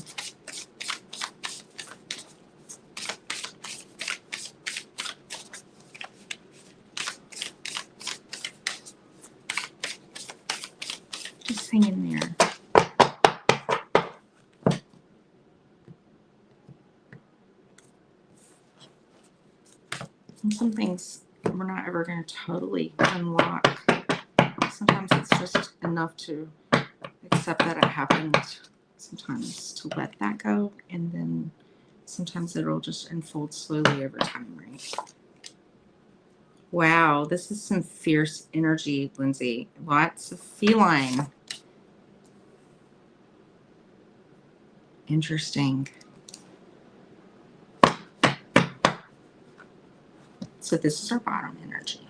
Just hang in there. And some things we're not ever going to totally unlock. Sometimes it's just enough to accept that it happened. Sometimes to let that go. And then sometimes it'll just unfold slowly over time, right? Wow, this is some fierce energy, Lindsay. Lots of feline. Interesting. So this is our bottom energy.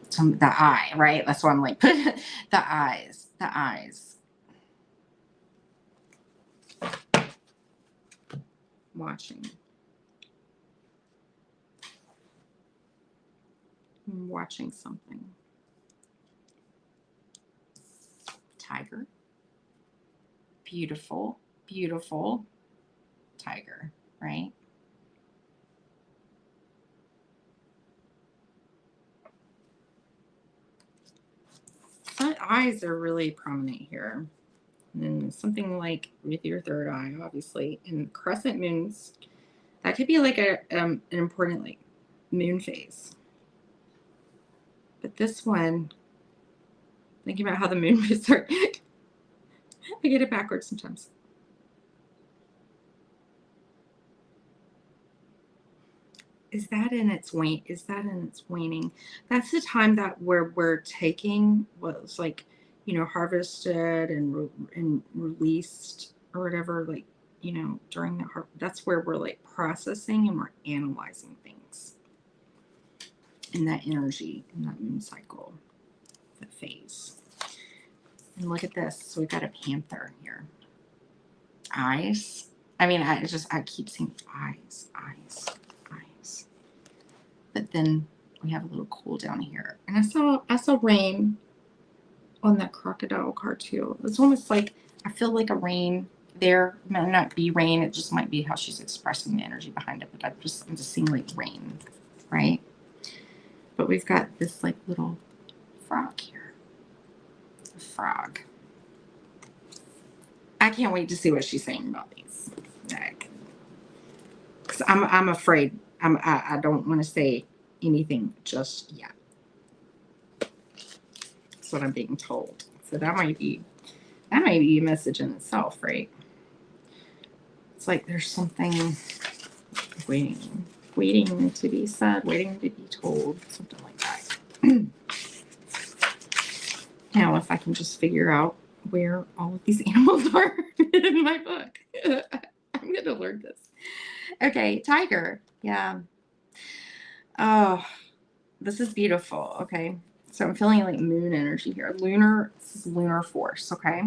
So the eye, right? That's why I'm like, the eyes, the eyes. Watching. I'm watching something. Tiger. Beautiful, beautiful tiger, right? Front eyes are really prominent here. And then something like with your third eye, obviously, and crescent moons, that could be like an important like moon phase. But this one, thinking about how the moon moves are, I get it backwards sometimes. Is that in its wane? Is that in its waning? That's the time that we're taking what's like, you know, harvested and released or whatever, like, you know, during the that's where we're like processing and we're analyzing things in that energy, in that moon cycle, that phase. And look at this. So we've got a panther here. Eyes. I mean, I keep seeing eyes. But then we have a little cool down here. And I saw rain. on that crocodile card too. It's almost like, I feel like a rain there. It might not be rain. It just might be how she's expressing the energy behind it. But I'm just seeing like rain, right? But we've got this like little frog here. A frog. I can't wait to see what she's saying about these. Because I'm afraid. I don't want to say anything just yet. That's what I'm being told. So that might be a message in itself, right? It's like there's something waiting to be said, waiting to be told, something like that. Now, if I can just figure out where all of these animals are in my book, I'm going to learn this. Okay, tiger. Yeah. Oh, this is beautiful. Okay. So I'm feeling like moon energy here. This is lunar force. Okay.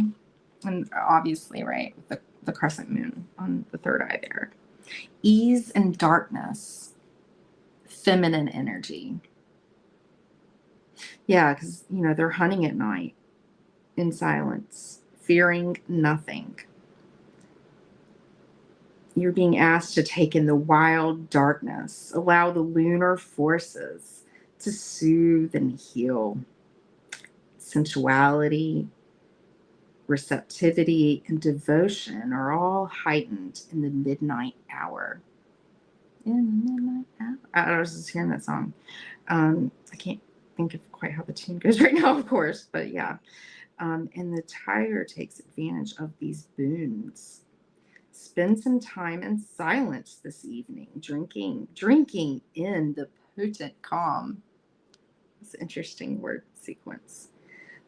And obviously, right, the crescent moon on the third eye there. Ease and darkness. Feminine energy. Yeah, because, you know, they're hunting at night in silence, fearing nothing. You're being asked to take in the wild darkness, allow the lunar forces to soothe and heal. Sensuality, receptivity, and devotion are all heightened in the midnight hour. In the midnight hour. I was just hearing that song. I can't think of quite how the tune goes right now, of course, but yeah. And the tiger takes advantage of these boons. Spend some time in silence this evening, drinking in the potent calm. It's an interesting word sequence.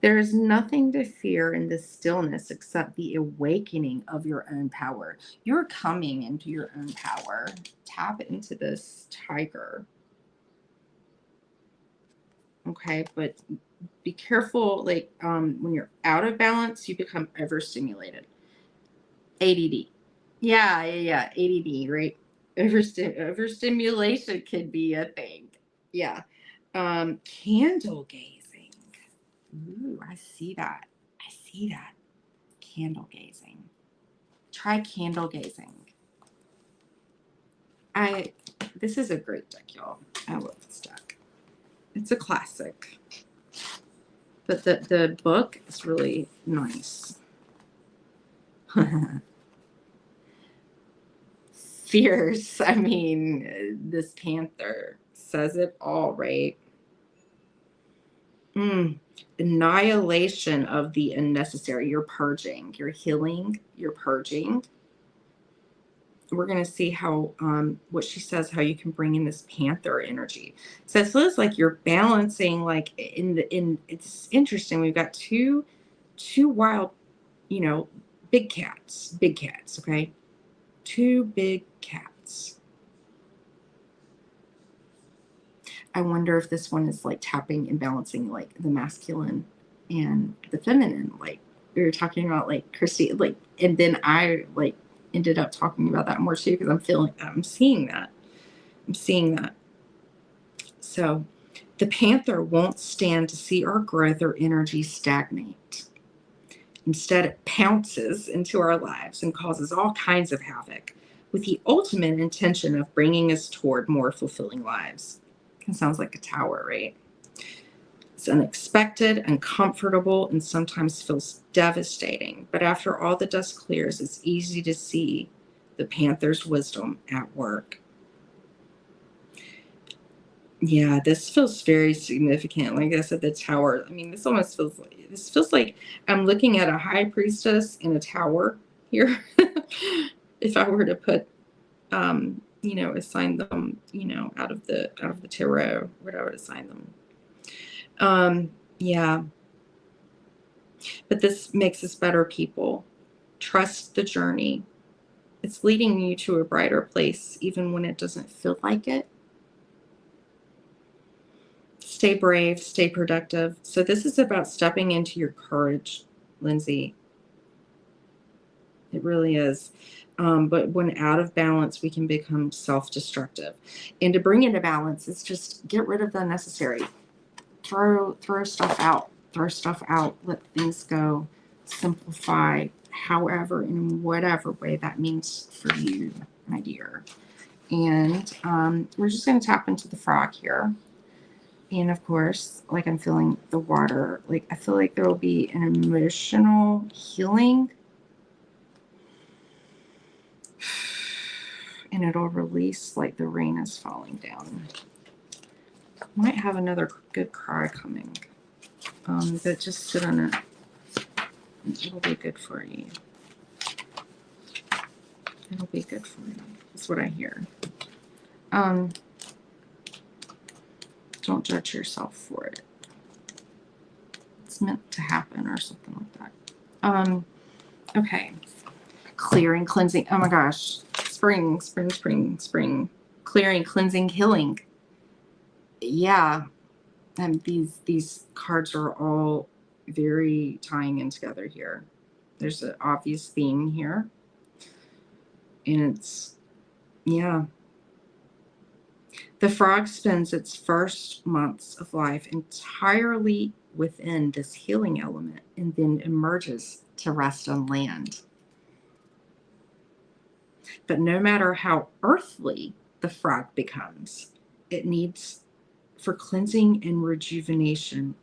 There is nothing to fear in this stillness except the awakening of your own power. You're coming into your own power. Tap into this tiger. Okay, but be careful, like when you're out of balance, you become overstimulated. ADD. Yeah. ADD, right? Overstimulation could be a thing. Yeah. Candle gazing. Ooh, I see that. Candle gazing. Try candle gazing. This is a great deck, y'all. I love this deck. It's a classic. But the book is really nice. Fierce. I mean, this panther says it all, right? Annihilation of the unnecessary. You're purging. You're healing. You're purging. We're going to see how, what she says, how you can bring in this panther energy. So it feels like you're balancing, like it's interesting. We've got two wild, you know, big cats, okay? Two big cats. I wonder if this one is like tapping and balancing like the masculine and the feminine. Like we were talking about like Christy, like, and then I like ended up talking about that more too, because I'm seeing that. So the panther won't stand to see our growth or energy stagnate. Instead, it pounces into our lives and causes all kinds of havoc with the ultimate intention of bringing us toward more fulfilling lives. It sounds like a tower, right? It's unexpected, uncomfortable, and sometimes feels devastating. But after all the dust clears, it's easy to see the panther's wisdom at work. Yeah, this feels very significant. Like I said, the tower. I mean, this almost feels like I'm looking at a high priestess in a tower here. If I were to put, you know, assign them, you know, out of the tarot, what I would assign them. Yeah. But this makes us better people. Trust the journey. It's leading you to a brighter place, even when it doesn't feel like it. Stay brave, stay productive. So this is about stepping into your courage, Lindsay. It really is. But when out of balance, we can become self-destructive. And to bring into balance, it's just get rid of the unnecessary. Throw stuff out. throw stuff out, let things go, simplify, however, in whatever way that means for you, my dear. And we're just going to tap into the frog here. And of course, like I'm feeling the water, like I feel like there will be an emotional healing, and it'll release like the rain is falling down. Might have another good cry coming, but just sit on it. It'll be good for you. It'll be good for you. That's what I hear. Don't judge yourself for it. It's meant to happen or something like that. Okay. Clearing, cleansing. Oh my gosh. Spring, spring, spring, spring. Clearing, cleansing, healing. Yeah. And these cards are all very tying in together here. There's an obvious theme here. And it's, yeah. The frog spends its first months of life entirely within this healing element and then emerges to rest on land. But no matter how earthly the frog becomes, it needs for cleansing and rejuvenation.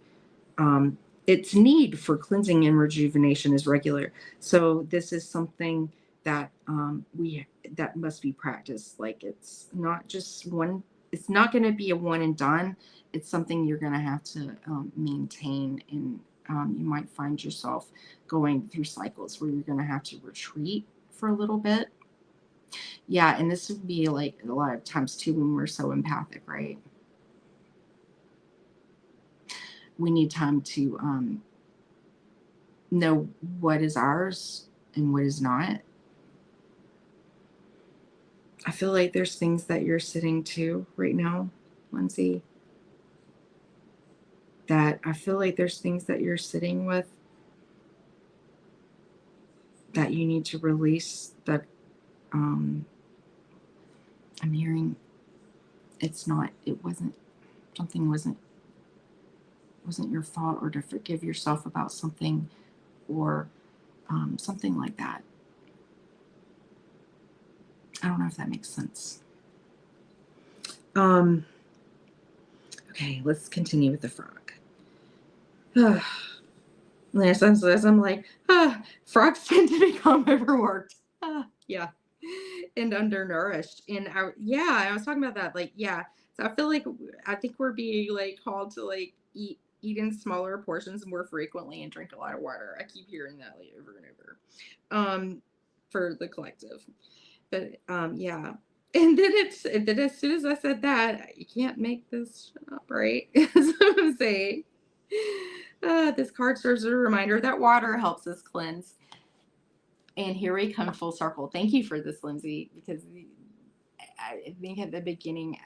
Its need for cleansing and rejuvenation is regular. So this is something that that must be practiced. Like it's not just one. It's not going to be a one and done. It's something you're going to have to maintain, and you might find yourself going through cycles where you're going to have to retreat for a little bit. Yeah, and this would be like a lot of times too when we're so empathic, right? We need time to know what is ours and what is not. I feel like there's things that you're sitting to right now, Lindsay, that I feel like there's things that you're sitting with that you need to release, that I'm hearing something wasn't your fault, or to forgive yourself about something, or something like that. I don't know if that makes sense. Okay, let's continue with the frog. As I'm like, frogs tend to become overworked. Yeah. And undernourished. And I was talking about that. Like, yeah. So I think we're being like called to like eat in smaller portions more frequently and drink a lot of water. I keep hearing that like over and over. For the collective. But yeah. And then as soon as I said that, you can't make this up, right? That's what I'm saying. This card serves as a reminder that water helps us cleanse. And here we come full circle. Thank you for this, Lindsay, because I think at the beginning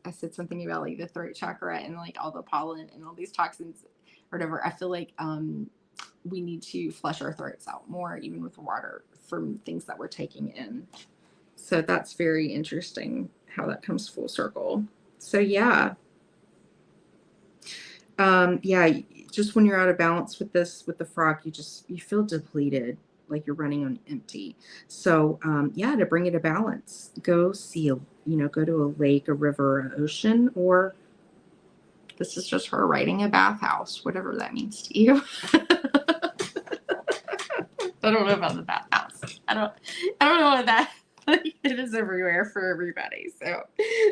I said something about like the throat chakra and like all the pollen and all these toxins or whatever. I feel like we need to flush our throats out more, even with water, from things that we're taking in. So that's very interesting how that comes full circle. So yeah. Just when you're out of balance with the frog, you feel depleted, like you're running on empty. So to bring it to balance, go to a lake, a river, an ocean, or this is just her writing a bathhouse, whatever that means to you. I don't know about the bathhouse. I don't know what that. It is everywhere for everybody. So,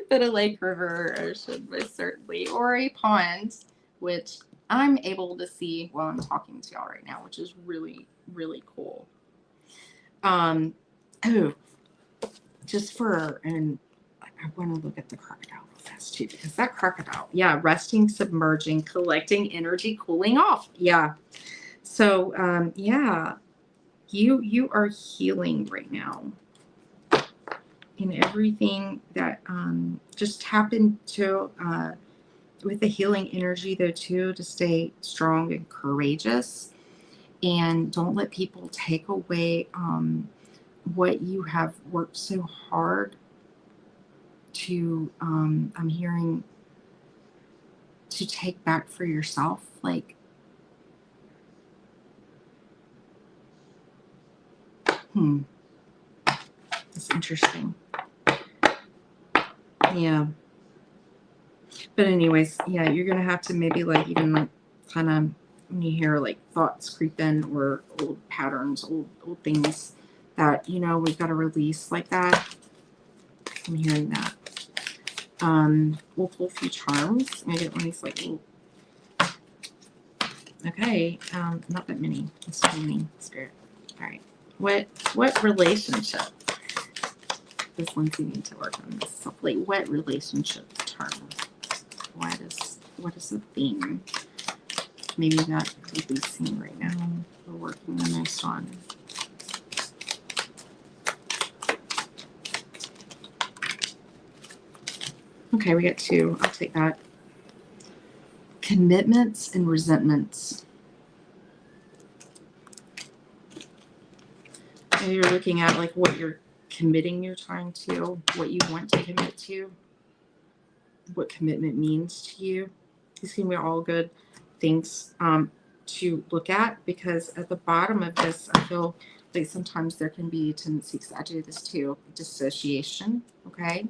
but a lake, river, or ocean most certainly, or a pond, which I'm able to see while I'm talking to y'all right now, which is really, really cool. And I want to look at the crocodile real fast too, because that crocodile, resting, submerging, collecting energy, cooling off. Yeah. So, you are healing right now. And everything that just tap into with the healing energy though too, to stay strong and courageous, and don't let people take away what you have worked so hard to I'm hearing to take back for yourself. Like It's interesting. Yeah. But anyways, yeah, you're going to have to maybe like even like kind of when you hear like thoughts creep in or old patterns, old things that, you know, we've got to release like that. I'm hearing that. We'll pull a few charms. I get one of these like little, okay, not that many. It's too many, Spirit. All right. What relationship does Lindsay need to work on this? Like, what relationship term? What is the theme? Maybe that could be seen right now. We're working the next on. Okay, we got 2. I'll take that. Commitments and resentments. And you're looking at like what you're committing your time to, what you want to commit to, what commitment means to you. These can be all good things to look at, because at the bottom of this, I feel like sometimes there can be a tendency, because I do this too, dissociation, okay?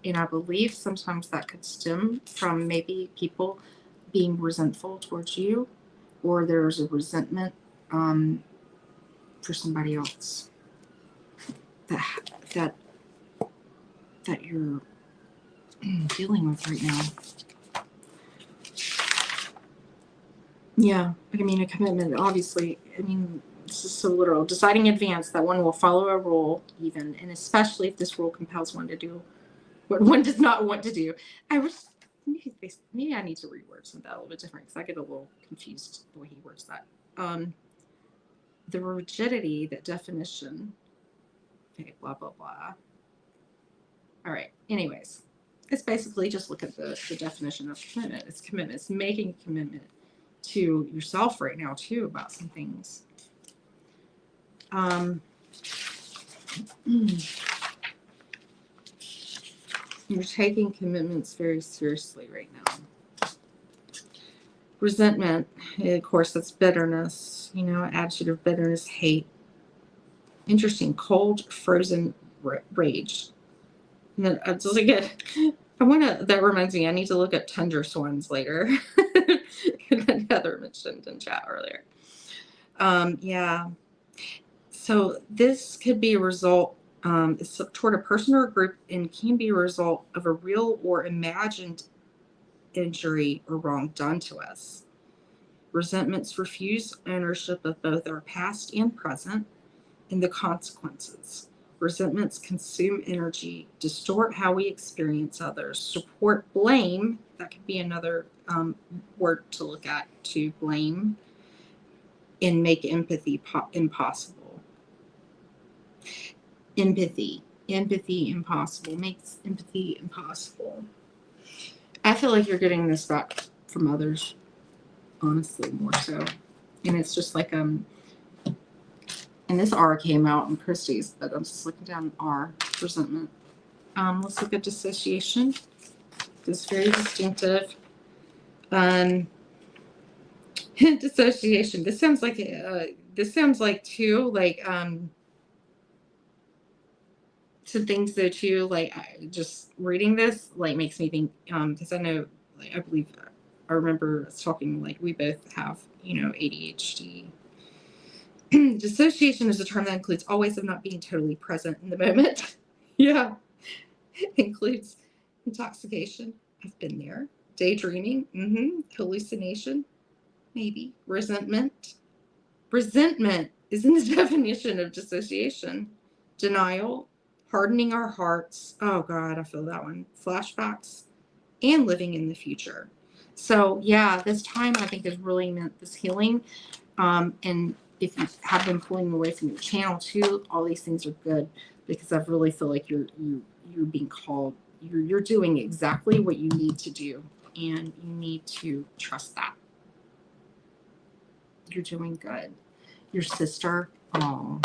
And I believe sometimes that could stem from maybe people being resentful towards you, or there's a resentment for somebody else that you're dealing with right now. Yeah, I mean, a commitment, obviously, I mean, this is so literal. Deciding in advance that one will follow a rule, even, and especially if this rule compels one to do what one does not want to do. I was, maybe I need to reword some of that a little bit different, because I get a little confused the way he words that. The rigidity, that definition, okay, blah, blah, blah. All right, anyways, it's basically just look at the definition of commitment. It's commitment. It's making a commitment to yourself right now too about some things. You're taking commitments very seriously right now. Resentment, of course, that's bitterness, you know, attitude of bitterness, hate. Interesting, cold, frozen rage. And then it's like that reminds me, I need to look at tundra swans later. That Heather mentioned in chat earlier. Yeah. So this could be a result, it's toward a person or a group, and can be a result of a real or imagined injury or wrong done to us. Resentments refuse ownership of both our past and present and the consequences. Resentments consume energy, distort how we experience others, support blame. That could be another word to look at, to blame, and make empathy impossible. Empathy impossible, makes empathy impossible. I feel like you're getting this back from others, honestly, more so. And it's just like, and this R came out in Christie's, but I'm just looking down R, resentment. Let's look at dissociation. It's very distinctive. Dissociation. This sounds like too, like, some things though too, like just reading this like makes me think, because I know, like, I remember us talking, like we both have, you know, ADHD. Dissociation is a term that includes all ways of not being totally present in the moment. Yeah. Includes intoxication. I've been there. Daydreaming. Hallucination. Maybe. Resentment. Resentment is in the definition of dissociation. Denial. Hardening our hearts. Oh God, I feel that one. Flashbacks. And living in the future. So yeah, this time I think has really meant this healing. And if you have been pulling away from your channel too, all these things are good, because I really feel like you're being called. You're doing exactly what you need to do, and you need to trust that. You're doing good. Your sister, oh,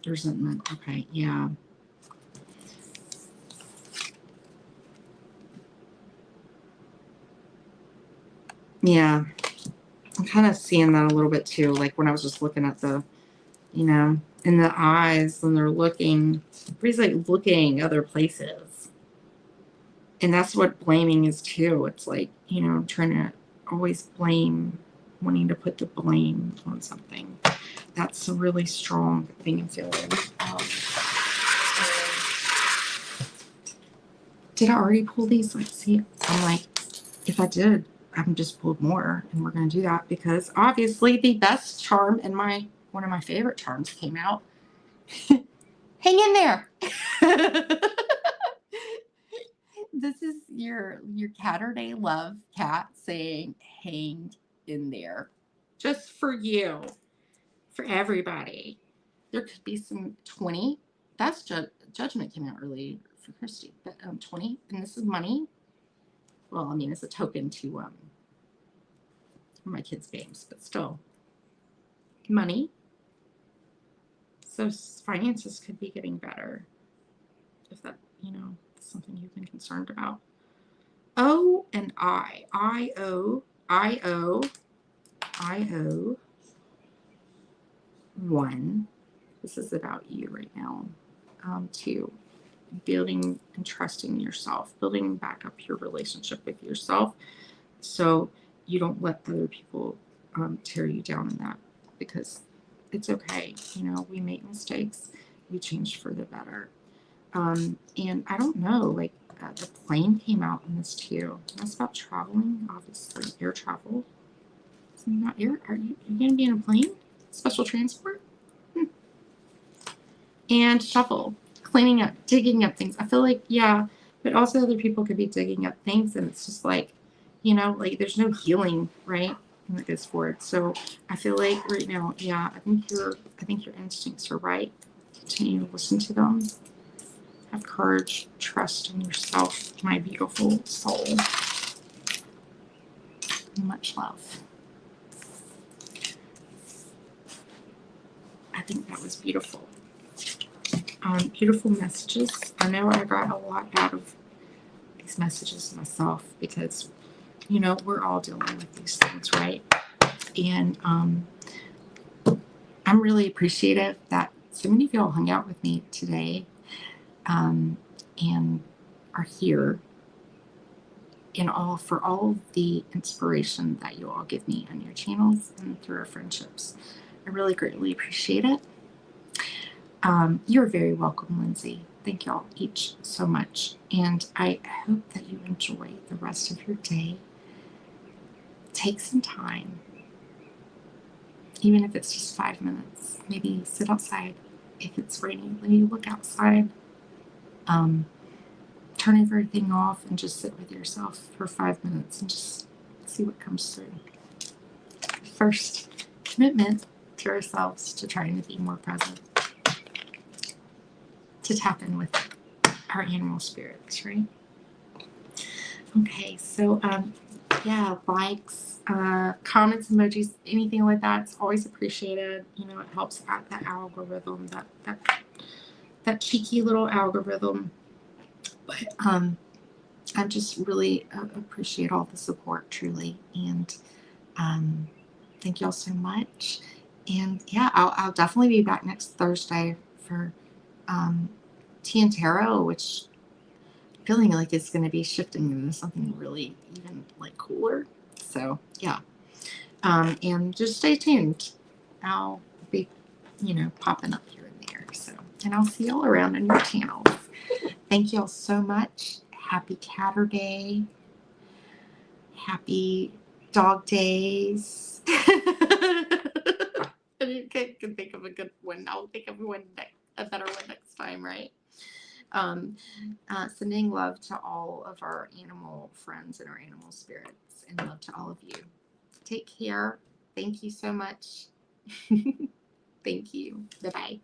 resentment. Okay, yeah. Yeah. I'm kind of seeing that a little bit too, like when I was just looking at the you know, in the eyes when they're looking. Everybody's like looking other places. And that's what blaming is too. It's like, you know, trying to always blame, wanting to put the blame on something. That's a really strong thing and feeling. Did I already pull these? Let's see. I'm like, if I did, I'm just pulled more, and we're going to do that because obviously the best charm in one of my favorite charms came out. Hang in there. This is your Caturday love cat saying, hang in there. Just for you. For everybody. There could be some 20. That's judgment came out early for Christy. But 20. And this is money. Well, I mean, it's a token to my kids' games, but still. Money. So finances could be getting better. If that, you know, is something you've been concerned about. O and I. I owe 1. This is about you right now. 2, building and trusting yourself, building back up your relationship with yourself so you don't let other people tear you down in that, because it's okay. You know, we make mistakes, we change for the better. And I don't know, like the plane came out in this too. That's about traveling, obviously, air travel. Not air. Are you going to be in a plane? Special transport? And shovel, cleaning up, digging up things. I feel like, yeah, but also other people could be digging up things, and it's just like, you know, like there's no healing, right? And that goes forward. So I feel like right now, yeah, I think your instincts are right. Continue to listen to them. Have courage, trust in yourself, my beautiful soul. Much love. I think that was beautiful. Beautiful messages. I know I got a lot out of these messages myself because, you know, we're all dealing with these things, right? And I'm really appreciative that so many of y'all hung out with me today and are here for all of the inspiration that you all give me on your channels and through our friendships. I really greatly appreciate it. You're very welcome, Lindsay. Thank y'all each so much. And I hope that you enjoy the rest of your day. Take some time, even if it's just 5 minutes. Maybe sit outside. If it's raining, maybe look outside. Turn everything off and just sit with yourself for 5 minutes and just see what comes through. First, commitment to ourselves to trying to be more present. To tap in with our animal spirits, right? Okay, so yeah, likes, comments, emojis, anything like that, it's always appreciated. You know, it helps out that algorithm, that cheeky little algorithm. But I just really appreciate all the support, truly, and thank y'all so much. And yeah, I'll definitely be back next Thursday for Tea and Tarot, which I'm feeling like it's going to be shifting into something really even like cooler. So yeah, and just stay tuned. I'll be, you know, popping up here and there. So, and I'll see y'all around on your channels. Thank y'all so much. Happy Caturday. Happy dog days. I can think of a good one. I'll think of a better one next time, right? Sending love to all of our animal friends and our animal spirits, and love to all of you. Take care. Thank you so much. Thank you. Bye-bye.